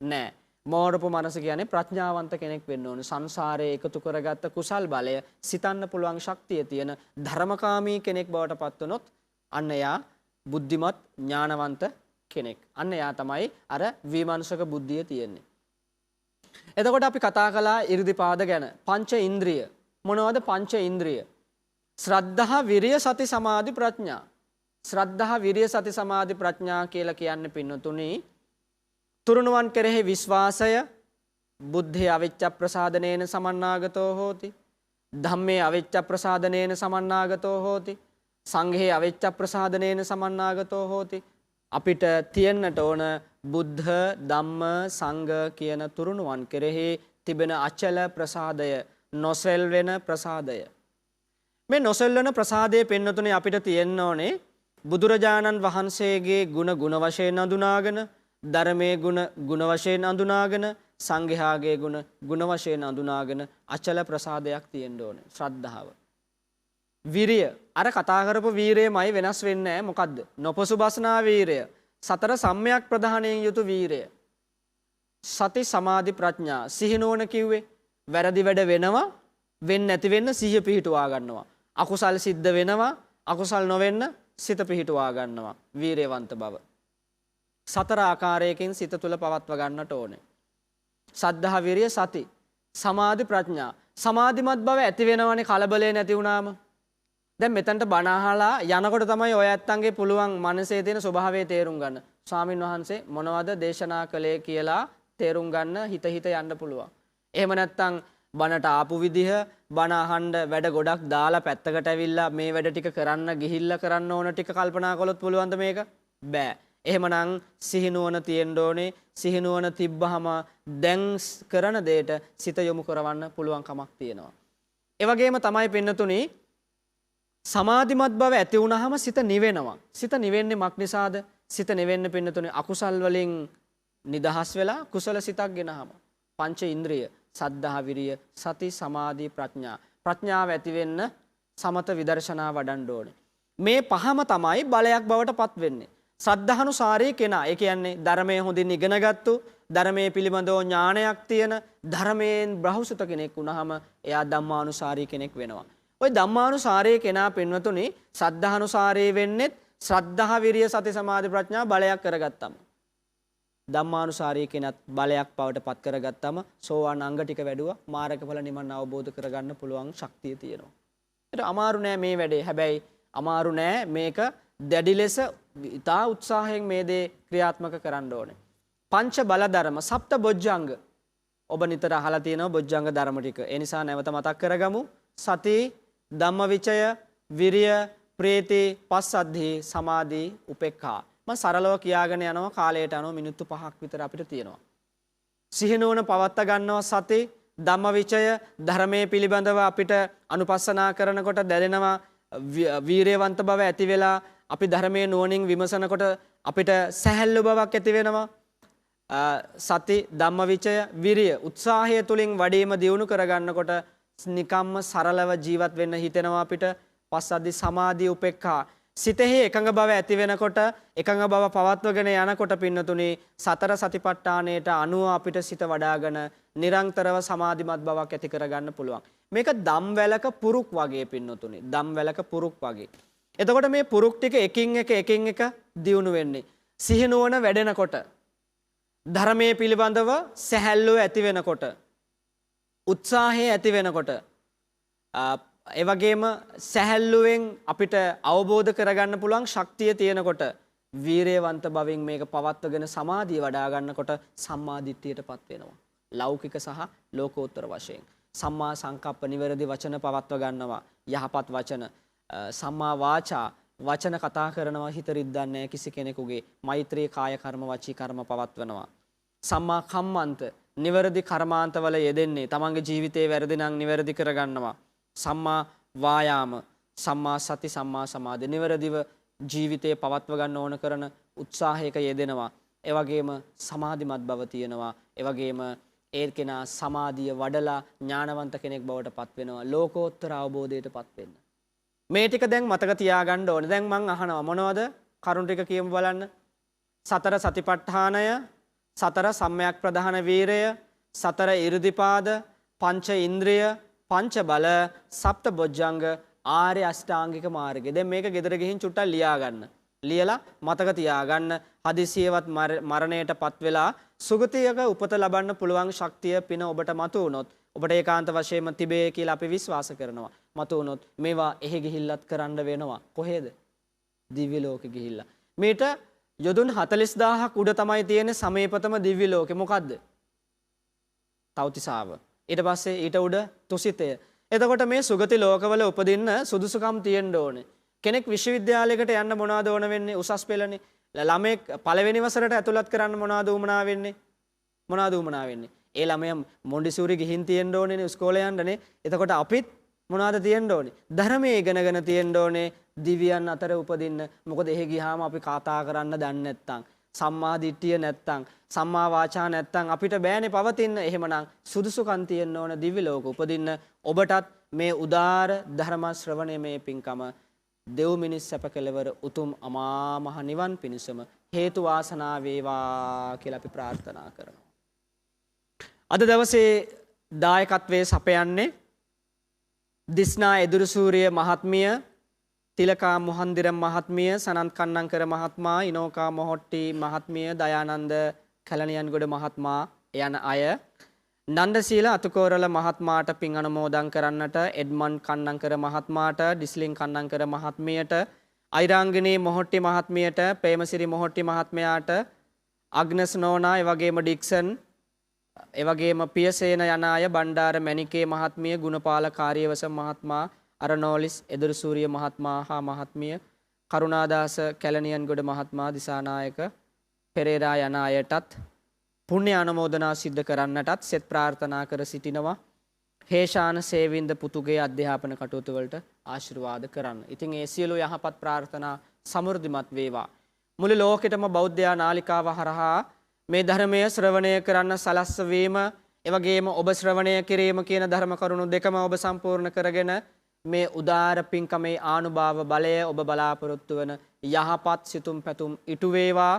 නෑ. මෝරපු මනස කියන්නේ ප්‍රඥාවන්ත කෙනෙක් වෙන්න ඕනේ. සංසාරයේ එකතු කරගත්ත කුසල් බලය සිතන්න පුළුවන් ශක්තිය තියෙන ධර්මකාමී කෙනෙක් බවට පත් වුනොත් අන්න එයා බුද්ධිමත් ඥානවන්ත කෙනෙක්. අන්න එයා තමයි අර විමර්ශක බුද්ධිය තියෙන්නේ. එතකොට අපි කතා කළා 이르දිපාද ගැන. පංච ඉන්ද්‍රිය. මොනවද පංච ඉන්ද්‍රිය? ශ්‍රද්ධා, විරිය, සති, සමාධි, ප්‍රඥා. ශ්‍රද්ධා, විරිය, සති, සමාධි, ප්‍රඥා කියලා කියන්නේ පින්නතුනි තුරුණුවන් කෙරෙහි විශ්වාසය. බුද්ධේ අවිච්ඡ ප්‍රසාදනේන සමන්නාගතෝ හෝති. ධම්මේ අවිච්ඡ ප්‍රසාදනේන සමන්නාගතෝ හෝති. සංඝේ අවිච්ඡ ප්‍රසාදනේන සමන්නාගතෝ හෝති. අපිට තියෙන්නට ඕන බුද්ධ, ධම්ම, සංඝ කියන තුරුණුවන් කෙරෙහි තිබෙන අචල ප්‍රසාදය, නොසෙල්වෙන ප්‍රසාදය. මේ නොසෙල්වෙන ප්‍රසාදයේ පින්නතුනේ අපිට තියෙන්න ඕනේ බුදුරජාණන් වහන්සේගේ ගුණ වශයෙන් අඳුනාගෙන, ධර්මයේ ගුණ වශයෙන් අඳුනාගෙන, සංඝයාගේ ගුණ වශයෙන් අඳුනාගෙන අචල ප්‍රසාදයක් තියෙන්න ඕනේ. ශ්‍රද්ධාව. විරිය. අර කතා කරපු වීරයමයි වෙනස් වෙන්නේ නැහැ. මොකද්ද? නොපසුබස්නා වීරය. සතර සම්‍යක් ප්‍රධානයෙන් යුතු වීරය. සති, සමාධි, ප්‍රඥා. සිහිනෝන කිව්වේ වැරදි වැඩ වෙනවා, වෙන්නේ නැති වෙන්න සිහිය පිහිටුවා ගන්නවා. අකුසල් සිද්ධ වෙනවා, අකුසල් නොවෙන්න සිත පිහිටුවා ගන්නවා. වීරයවන්ත බව. සතර ආකාරයකින් සිත තුළ පවත්ව ගන්නට ඕනේ. සද්ධා, විරිය, සති, සමාධි, ප්‍රඥා. සමාධිමත් බව ඇති වෙනවනේ කලබලේ නැති වුණාම. දැන් මෙතනට බණ අහලා යනකොට තමයි ඔය ඇත්තන්ගේ පුළුවන් මනසේ තියෙන ස්වභාවය තේරුම් ගන්න. ස්වාමින් වහන්සේ මොනවද දේශනා කළේ කියලා තේරුම් ගන්න හිත යන්න පුළුවන්. එහෙම නැත්නම් බණට ආපු විදිහ, බණ අහන්න වැඩ ගොඩක් දාලා පැත්තකට ඇවිල්ලා මේ වැඩ ටික කරන්න ගිහිල්ලා කරන්න ඕන ටික කල්පනා කළොත් පුළුවන්ද මේක? බෑ. එහෙමනම් සිහිනුවන තියෙන්න ඕනේ. සිහිනුවන තිබ්බහම දැන් කරන දෙයට සිත යොමු කරවන්න පුළුවන් කමක් තියෙනවා. ඒ වගේම තමයි පින්නතුනි සමාධිමත් බව ඇති වුණාම සිත නිවෙනවා. සිත නිවෙන්නේ මක් නිසාද? සිත නිවෙන්න පින්නතුනි අකුසල් වලින් නිදහස් වෙලා කුසල සිතක් ගෙනහම. පංච ඉන්ද්‍රිය සද්ධා, විරිය, සති, සමාධි, ප්‍රඥා. ප්‍රඥාව ඇති වෙන්න සමත විදර්ශනා වඩන්න ඕනේ. මේ පහම තමයි බලයක් බවට පත් වෙන්නේ. ශ්‍රද්ධානුසාරී කෙනා, ඒ කියන්නේ ධර්මයේ හොඳින් ඉගෙනගත්තු, ධර්මයේ පිළිබඳව ඥානයක් තියෙන, ධර්මයෙන් බ්‍රහුසුත කෙනෙක් වුණාම එයා ධම්මානුසාරී කෙනෙක් වෙනවා. ওই ධම්මානුසාරී කෙනා පින්වතුනි ශ්‍රද්ධානුසාරී වෙන්නේ ශ්‍රද්ධා, විරිය, සති, සමාධි, ප්‍රඥා බලයක් කරගත්තම. ධම්මානුසාරී කෙනත් බලයක් බවට පත් කරගත්තම සෝවාන් අංග ටික වැඩුවා මාර්ගඵල නිවන් අවබෝධ කරගන්න පුළුවන් ශක්තිය තියෙනවා. ඒක අමාරු නෑ මේ වැඩේ. හැබැයි අමාරු නෑ මේක දැඩි ලෙස ඉතා උත්සාහයෙන් මේ දේ ක්‍රියාත්මක කරන්න ඕනේ. පංච බල ධර්ම, සප්ත බොජ්ජංග. ඔබ නිතර අහලා තියෙනවා බොජ්ජංග ධර්ම ටික. ඒ නිසා නැවත මතක් කරගමු. සති, ධම්මවිචය, විරිය, ප්‍රීති, පස්සද්ධි, සමාධි, උපේක්ඛා. මම සරලව කියාගෙන යනවා කාලයට අනුව මිනිත්තු 5ක් විතර අපිට තියෙනවා. සිහිනුවන පවත්ත ගන්නවා සති, ධම්මවිචය, ධර්මයේ පිළිබඳව අපිට අනුපස්සනා කරනකොට දැනෙනවා වීරයවන්ත බව ඇති වෙලා අපි ධර්මයේ නුවණින් විමසනකොට අපිට සැහැල්ලු බවක් ඇති වෙනවා. සති, ධම්මවිචය, විරිය උත්සාහය තුලින් වැඩිම දියුණු කරගන්නකොට නිකම්ම සරලව ජීවත් වෙන්න හිතෙනවා අපිට. පස්සද්ධි, සමාධි, උපේක්ඛා සිතෙහි එකඟ බව ඇති වෙනකොට එකඟ බව පවත්වගෙන යනකොට පින්නතුනි සතර සතිපට්ඨානයට අනුව අපිට සිත වඩාගෙන නිරන්තරව සමාධිමත් බවක් ඇති කරගන්න පුළුවන්. මේක දම්වැලක පුරුක් වගේ පින්නතුනි. දම්වැලක පුරුක් වගේ. එතකොට මේ පුරුක් ටික එකින් එක දියුණු වෙන්නේ. සිහිනුවන වැඩෙනකොට ධර්මයේ පිළිබඳව සැහැල්ලුව ඇති වෙනකොට උත්සාහය ඇති වෙනකොට ඒ වගේම සැහැල්ලුවෙන් අපිට අවබෝධ කරගන්න පුළුවන් ශක්තිය තියෙනකොට වීරයවන්ත බවින් මේක පවත්වගෙන සමාධිය වඩා ගන්නකොට සම්මා දිට්ඨියටපත් වෙනවා. ලෞකික සහ ලෝකෝත්තර වශයෙන් සම්මා සංකප්ප නිවැරදි වචන පවත්ව ගන්නවා. යහපත් වචන සම්මා වාචා වචන කතා කරනවා හිත රිද්දන්නේ කිසි කෙනෙකුගේ මෛත්‍රී කාය කර්ම වචී කර්ම පවත්වනවා. සම්මා කම්මන්ත නිවැරදි කර්මාන්තවල යෙදෙන්නේ තමන්ගේ ජීවිතේ වැරදි නම් නිවැරදි කරගන්නවා. සම්මා වායාම සම්මා සති සම්මා සමාධි නිවැරදිව ජීවිතේ පවත්ව ගන්න ඕන කරන උත්සාහයක යෙදෙනවා. ඒ වගේම සමාධිමත් බව තියෙනවා. ඒ වගේම ඒ කෙනා සමාධිය වඩලා ඥානවන්ත කෙනෙක් බවට පත් වෙනවා. ලෝකෝත්තර අවබෝධයට පත් වෙන්න. මේ ටික දැන් මතක තියාගන්න ඕනේ. දැන් මං අහනවා මොනවද? කරුණ ටික කියමු බලන්න. සතර සතිපට්ඨානය, සතර සම්‍යක් ප්‍රධාන වීරය, සතර ඉර්ධිපාද, පංච ඉන්ද්‍රිය, පංච බල, සප්ත බොජ්ජංග, ආර්ය අෂ්ටාංගික මාර්ගය. දැන් මේක ගෙදර ගිහින් චුට්ටක් ලියා ගන්න. ලියලා මතක තියාගන්න. හදිසියවත් මරණයටපත් වෙලා සුගතියක උපත ලබන්න පුළුවන් ශක්තිය පින ඔබට මතු වුණොත් ඔබට ඒකාන්ත වශයෙන්ම තිබේ කියලා අපි විශ්වාස කරනවා. මතු වුණොත් මේවා එහෙ ගිහිල්ලත් කරන්න වෙනවා. කොහෙද? දිව්‍ය ලෝකෙ ගිහිල්ලා. මේට යොදුන් 40000ක් උඩ තමයි තියෙන්නේ සමීපතම දිව්‍ය ලෝකෙ. මොකද්ද? තව්තිසාව. ඊට පස්සේ ඊට උඩ තුසිතය. එතකොට මේ සුගති ලෝකවල උපදින්න සුදුසුකම් තියෙන්න ඕනේ. කෙනෙක් විශ්වවිද්‍යාලයකට යන්න මොනවද ඕන වෙන්නේ? උසස් පෙළනේ. ළමෙක් පළවෙනි වසරට ඇතුළත් කරන්න මොනවද උමනා වෙන්නේ? මොනවද උමනා වෙන්නේ? ඒ ළමයා මොන්ඩිසෝරි ගිහින් තියෙන්න ඕනේනේ ඉස්කෝලේ යන්නනේ. එතකොට අපිත් මොනවද තියෙන්න ඕනේ? ධර්මයේ ඉගෙනගෙන තියෙන්න ඕනේ දිව්‍යයන් අතර උපදින්න. මොකද එහෙ ගියාම අපි කතා කරන්න දන්නේ නැත්තම්, සම්මා දිට්ඨිය නැත්තම්, සම්මා වාචා නැත්තම් අපිට බෑනේ පවතින්න. එහෙමනම් සුදුසුකම් තියෙන්න ඕන දිව්‍ය ලෝක උපදින්න. ඔබටත් මේ උදාර ධර්ම ශ්‍රවණය මේ පින්කම දෙව් මිනිස් සැප කෙලවර උතුම් අමා මහ නිවන් පිණිසම හේතු වාසනා වේවා කියලා අපි ප්‍රාර්ථනා කරනවා. අද දවසේ දායකත්වයේ සපයන්නේ දිස්නා එදුරුසූරිය මහත්මිය, තිලකා මොහන්දිරම් මහත්මිය, සනන්ත් කන්නංකර මහත්මයා, ඉනෝකා මොහොට්ටි මහත්මිය, දයානන්ද කැලණියන්ගොඩ මහත්මයා යන අය, නන්දශීල අතුකෝරළ මහත්මයාට පින් අනුමෝදන් කරන්නට, එඩ්මන්ඩ් කන්නංකර මහත්මයාට, ඩිස්ලින් කන්නංකර මහත්මියට, අයිරාංගනී මොහොට්ටි මහත්මියට, ප්‍රේමසිරි මොහොට්ටි මහත්මයාට, අග්නස් නෝනා, එවැගේම ඩික්සන්, එවැගේම පියසේන යන අය, බණ්ඩාර මැණිකේ මහත්මිය, ගුණපාල කාර්යවස මහත්මයා, අරනෝලිස් එදුරුසූරිය මහත්මයා හා මහත්මිය, කරුණාදාස කැලණියන්ගොඩ මහත්මයා, දිසානායක පෙරේරා යන අයටත් පුණ්‍ය අනුමෝදනා සිද්ධ කරන්නටත් සෙත් ප්‍රාර්ථනා කර සිටිනවා. හේෂාන සේවින්ද පුතුගේ අධ්‍යාපන කටයුතු වලට ආශිර්වාද කරන්න. ඉතින් ඒ සියලු යහපත් ප්‍රාර්ථනා සමෘද්ධිමත් වේවා. මුළු ලෝකෙටම බෞද්ධ නාලිකාව හරහා මේ ධර්මය ශ්‍රවණය කරන්න සලස්වීම, එවැගේම ඔබ ශ්‍රවණය කිරීම කියන ධර්ම කරුණු දෙකම ඔබ සම්පූර්ණ කරගෙන මේ උදාර පින්කමේ ආනුභාව බලය ඔබ බලාපොරොත්තු වන යහපත් සිතුම් පැතුම් ඉටු වේවා.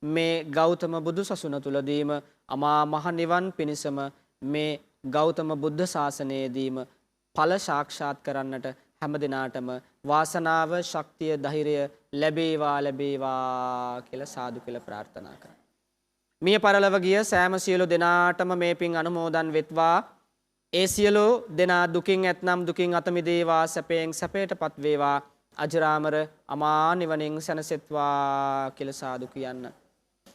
මේ ගෞතම බුදු සසුන තුලදීම අමා මහ නිවන් පිණිසම මේ ගෞතම බුද්ධ ශාසනයේදීම ඵල සාක්ෂාත් කරන්නට හැම දිනාටම වාසනාව, ශක්තිය, ධෛර්යය ලැබේවා කියලා සාදු කියලා ප්‍රාර්ථනා කරා. මිය පරලොව ගිය සෑම සියලු දෙනාටම මේ පින් අනුමෝදන් වෙත්වා. ඒ සියලු දෙනා දුකින් ඇතනම් දුකින් අත මිදේවා, සැපයෙන් සැපයටපත් වේවා, අජරාමර අමා නිවනින් සැනසෙත්වා කියලා සාදු කියන්න.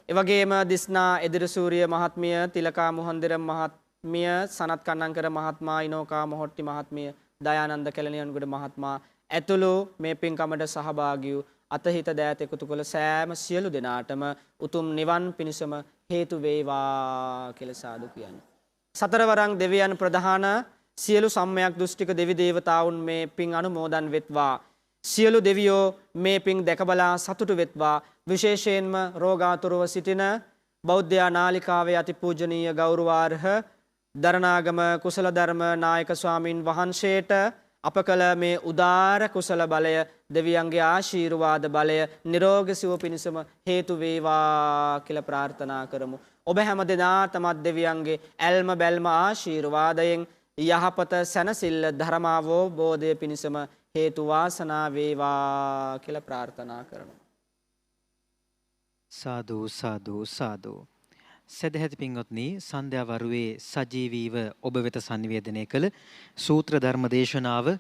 එවැගේම දිස්නා එදිරිසූරිය මහත්මිය, තිලකා මොහන්දිරම් මහත්මිය, සනත් කන්නංකර මහත්මයා, ඉනෝකා මොහොට්ටි මහත්මිය, දයානන්ද කැලණියන්ගොඩ මහත්මයා ඇතුළු මේ පින්කමට සහභාගී වූ අතහිත දෑත එකතු කළ සෑම සියලු දෙනාටම උතුම් නිවන් පිණිසම හේතු වේවා කියලා සාදු කියන්න. සතරවරන් දෙවියන් ප්‍රධාන සියලු සම්මයක් දෘෂ්ටික දෙවි දේවතාවුන් මේ පින් අනුමෝදන් වෙත්වා. සියලු දෙවියෝ මේ පින් දැකබලා සතුටු වෙත්වා. විශේෂයෙන්ම රෝගාතුරව සිටින බෞද්ධ නාලිකාවේ අතිපූජනීය ගෞරවාර්හ දරණාගම කුසල ධර්ම නායක ස්වාමින් වහන්සේට අප කළ මේ උදාර කුසල බලය දෙවියන්ගේ ආශිර්වාද බලය නිරෝගී සුව පිණිසම හේතු වේවා කියලා ප්‍රාර්ථනා කරමු. ඔබ හැම දෙනාටමත් දෙවියන්ගේ ඇල්ම බැල්ම ආශිර්වාදයෙන් යහපත සැනසෙල්ල ධර්මාවබෝධය පිණිසම හේතු වාසනා වේවා කියලා ප්‍රාර්ථනා කරනවා. සාදු සාදු සාදු. සදහැති පින්වත්නි, සන්ධ්‍යා වරුවේ සජීවීව ඔබ වෙත sannivedanaya කළ සූත්‍ර ධර්ම දේශනාව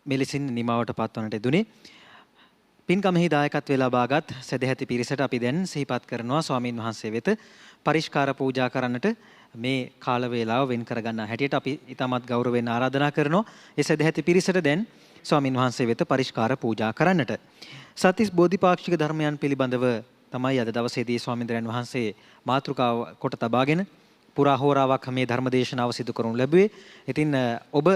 මෙලෙසින් නිමාවට පත්වන්නට යෙදුනේ. පින්කමෙහි දායකත්වය ලබාගත් සදහැති පිරිසට අපි දැන් සිහිපත් කරනවා ස්වාමින් වහන්සේ වෙත පරිස්කාර පූජා කරන්නට මේ කාල වේලාව වෙන් කර ගන්නා හැටියට අපි ඊටමත් ගෞරවයෙන් ආරාධනා කරනවා. ඒ සදහැති පිරිසට දැන් ස්වාමින් වහන්සේ වෙත පරිස්කාර පූජා කරන්නට. සත්‍තිස් බෝධිපාක්ෂික ධර්මයන් පිළිබඳව තමයි අද දවසේදී ස්වාමීන් වහන්සේ මාතෘකාව කොට තබාගෙන පුරා හෝරාවක් මේ ධර්ම දේශනාව සිදු කරනු ලැබුවේ. ඉතින් ඔබ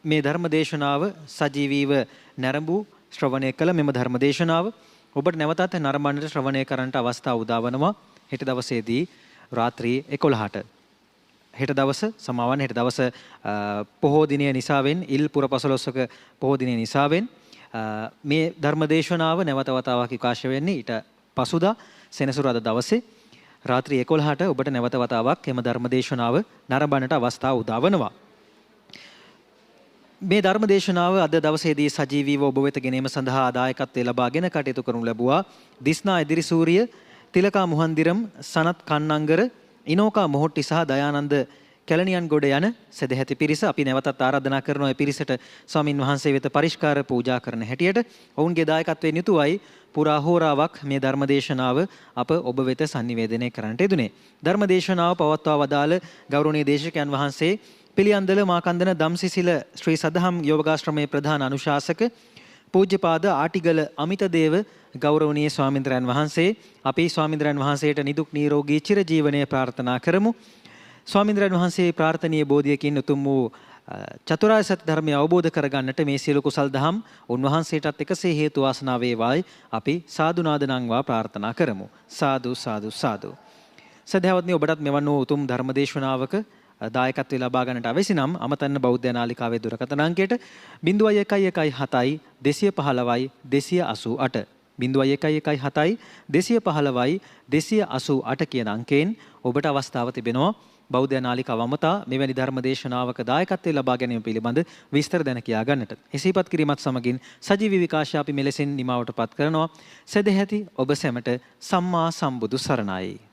මේ ධර්ම දේශනාව සජීවීව නැරඹු ශ්‍රවණය කළ මෙම ධර්ම දේශනාව ඔබට නැවතත් නරඹන්නට ශ්‍රවණය කරන්නට අවස්ථාව උදා වෙනවා. හෙට දවසේදී රාත්‍රී 11ට. හෙට දවස සමාවන් හෙට දවස පොහෝ දිනය නිසාවෙන් ඉල් පුර 15ක පොහෝ දිනය නිසාවෙන් මේ ධර්ම දේශනාව නැවත වතාවක් විකාශය වෙන්නේ ඊට පසුදා සෙනසුරාදා දවසේ රාත්‍රී 11ට ඔබට නැවත වතාවක් එම ධර්ම දේශනාව නරඹන්නට අවස්ථාව උදා වෙනවා. මේ ධර්ම දේශනාව අද දවසේදී සජීවීව ඔබ වෙත ගෙනීම සඳහා දායකත්වය ලබාගෙන කටයුතු කරනු ලැබුවා දිස්නා ඉදිරිසූරිය, තිලකා මුහන්දිරම්, සනත් කන්නංගර, ඉනෝකා මොහොට්ටි සහ දයානන්ද කැලණියන් ගොඩ යන සදැහැති පිරිස අපි නැවතත් ආරාධනා කරනවා ඒ පිරිසට ස්වාමින් වහන්සේ වෙත පරිස්කාර පූජා කරන හැටියට ඔවුන්ගේ දායකත්වයෙන් යුතුවයි පුරා හෝරාවක් මේ ධර්ම දේශනාව අප ඔබ වෙත sannivedanaya කරන්නට යෙදුනේ. ධර්ම දේශනාව පවත්වා වදාළ ගෞරවනීය දේශකයන් වහන්සේ පිළියන්දල මාකන්දන දම්සිසිල ශ්‍රී සදහම් යෝගාශ්‍රමයේ ප්‍රධාන අනුශාසක පූජ්‍යපාද ආටිගල අමිතදේව ගෞරවනීය ස්වාමීන්ද්‍රයන් වහන්සේ අපි ස්වාමීන්ද්‍රයන් වහන්සේට නිදුක් නිරෝගී චිරජීවනය ප්‍රාර්ථනා කරමු. ස්වාමීන්ද්‍රයන් වහන්සේ ප්‍රාර්ථනීය බෝධියකින් උතුම් වූ චතුරාර්ය සත්‍ය ධර්මය අවබෝධ කරගන්නට මේ සියලු කුසල් දහම් උන්වහන්සේටත් එකසේ හේතු වාසනා වේවායි අපි සාදු නාද නංවා ප්‍රාර්ථනා කරමු. සාදු සාදු සාදු. සදහවත්නි, ඔබටත් මෙවන් වූ උතුම් ධර්මදේශනාවක දායකත්වය ලබා ගන්නට අවශ්‍ය නම් අමතන්න බෞද්ධ නාලිකාවේ දුරකථන අංකයට 0117 215 288 0117 215 288 කියන අංකයෙන් ඔබට අවස්ථාව තිබෙනවා බෞද්ධ නාලිකාව අමතා මෙවැනි ධර්ම දේශනාවක දායකත්වය ලබා ගැනීම පිළිබඳ විස්තර දැන කියා ගන්නට. එසේපත් කිරීමත් සමගින් සජීවී විකාශය අපි මෙලෙසින් නිමාවට පත් කරනවා. සදැහැති ඔබ සැමට සම්මා සම්බුදු සරණයි.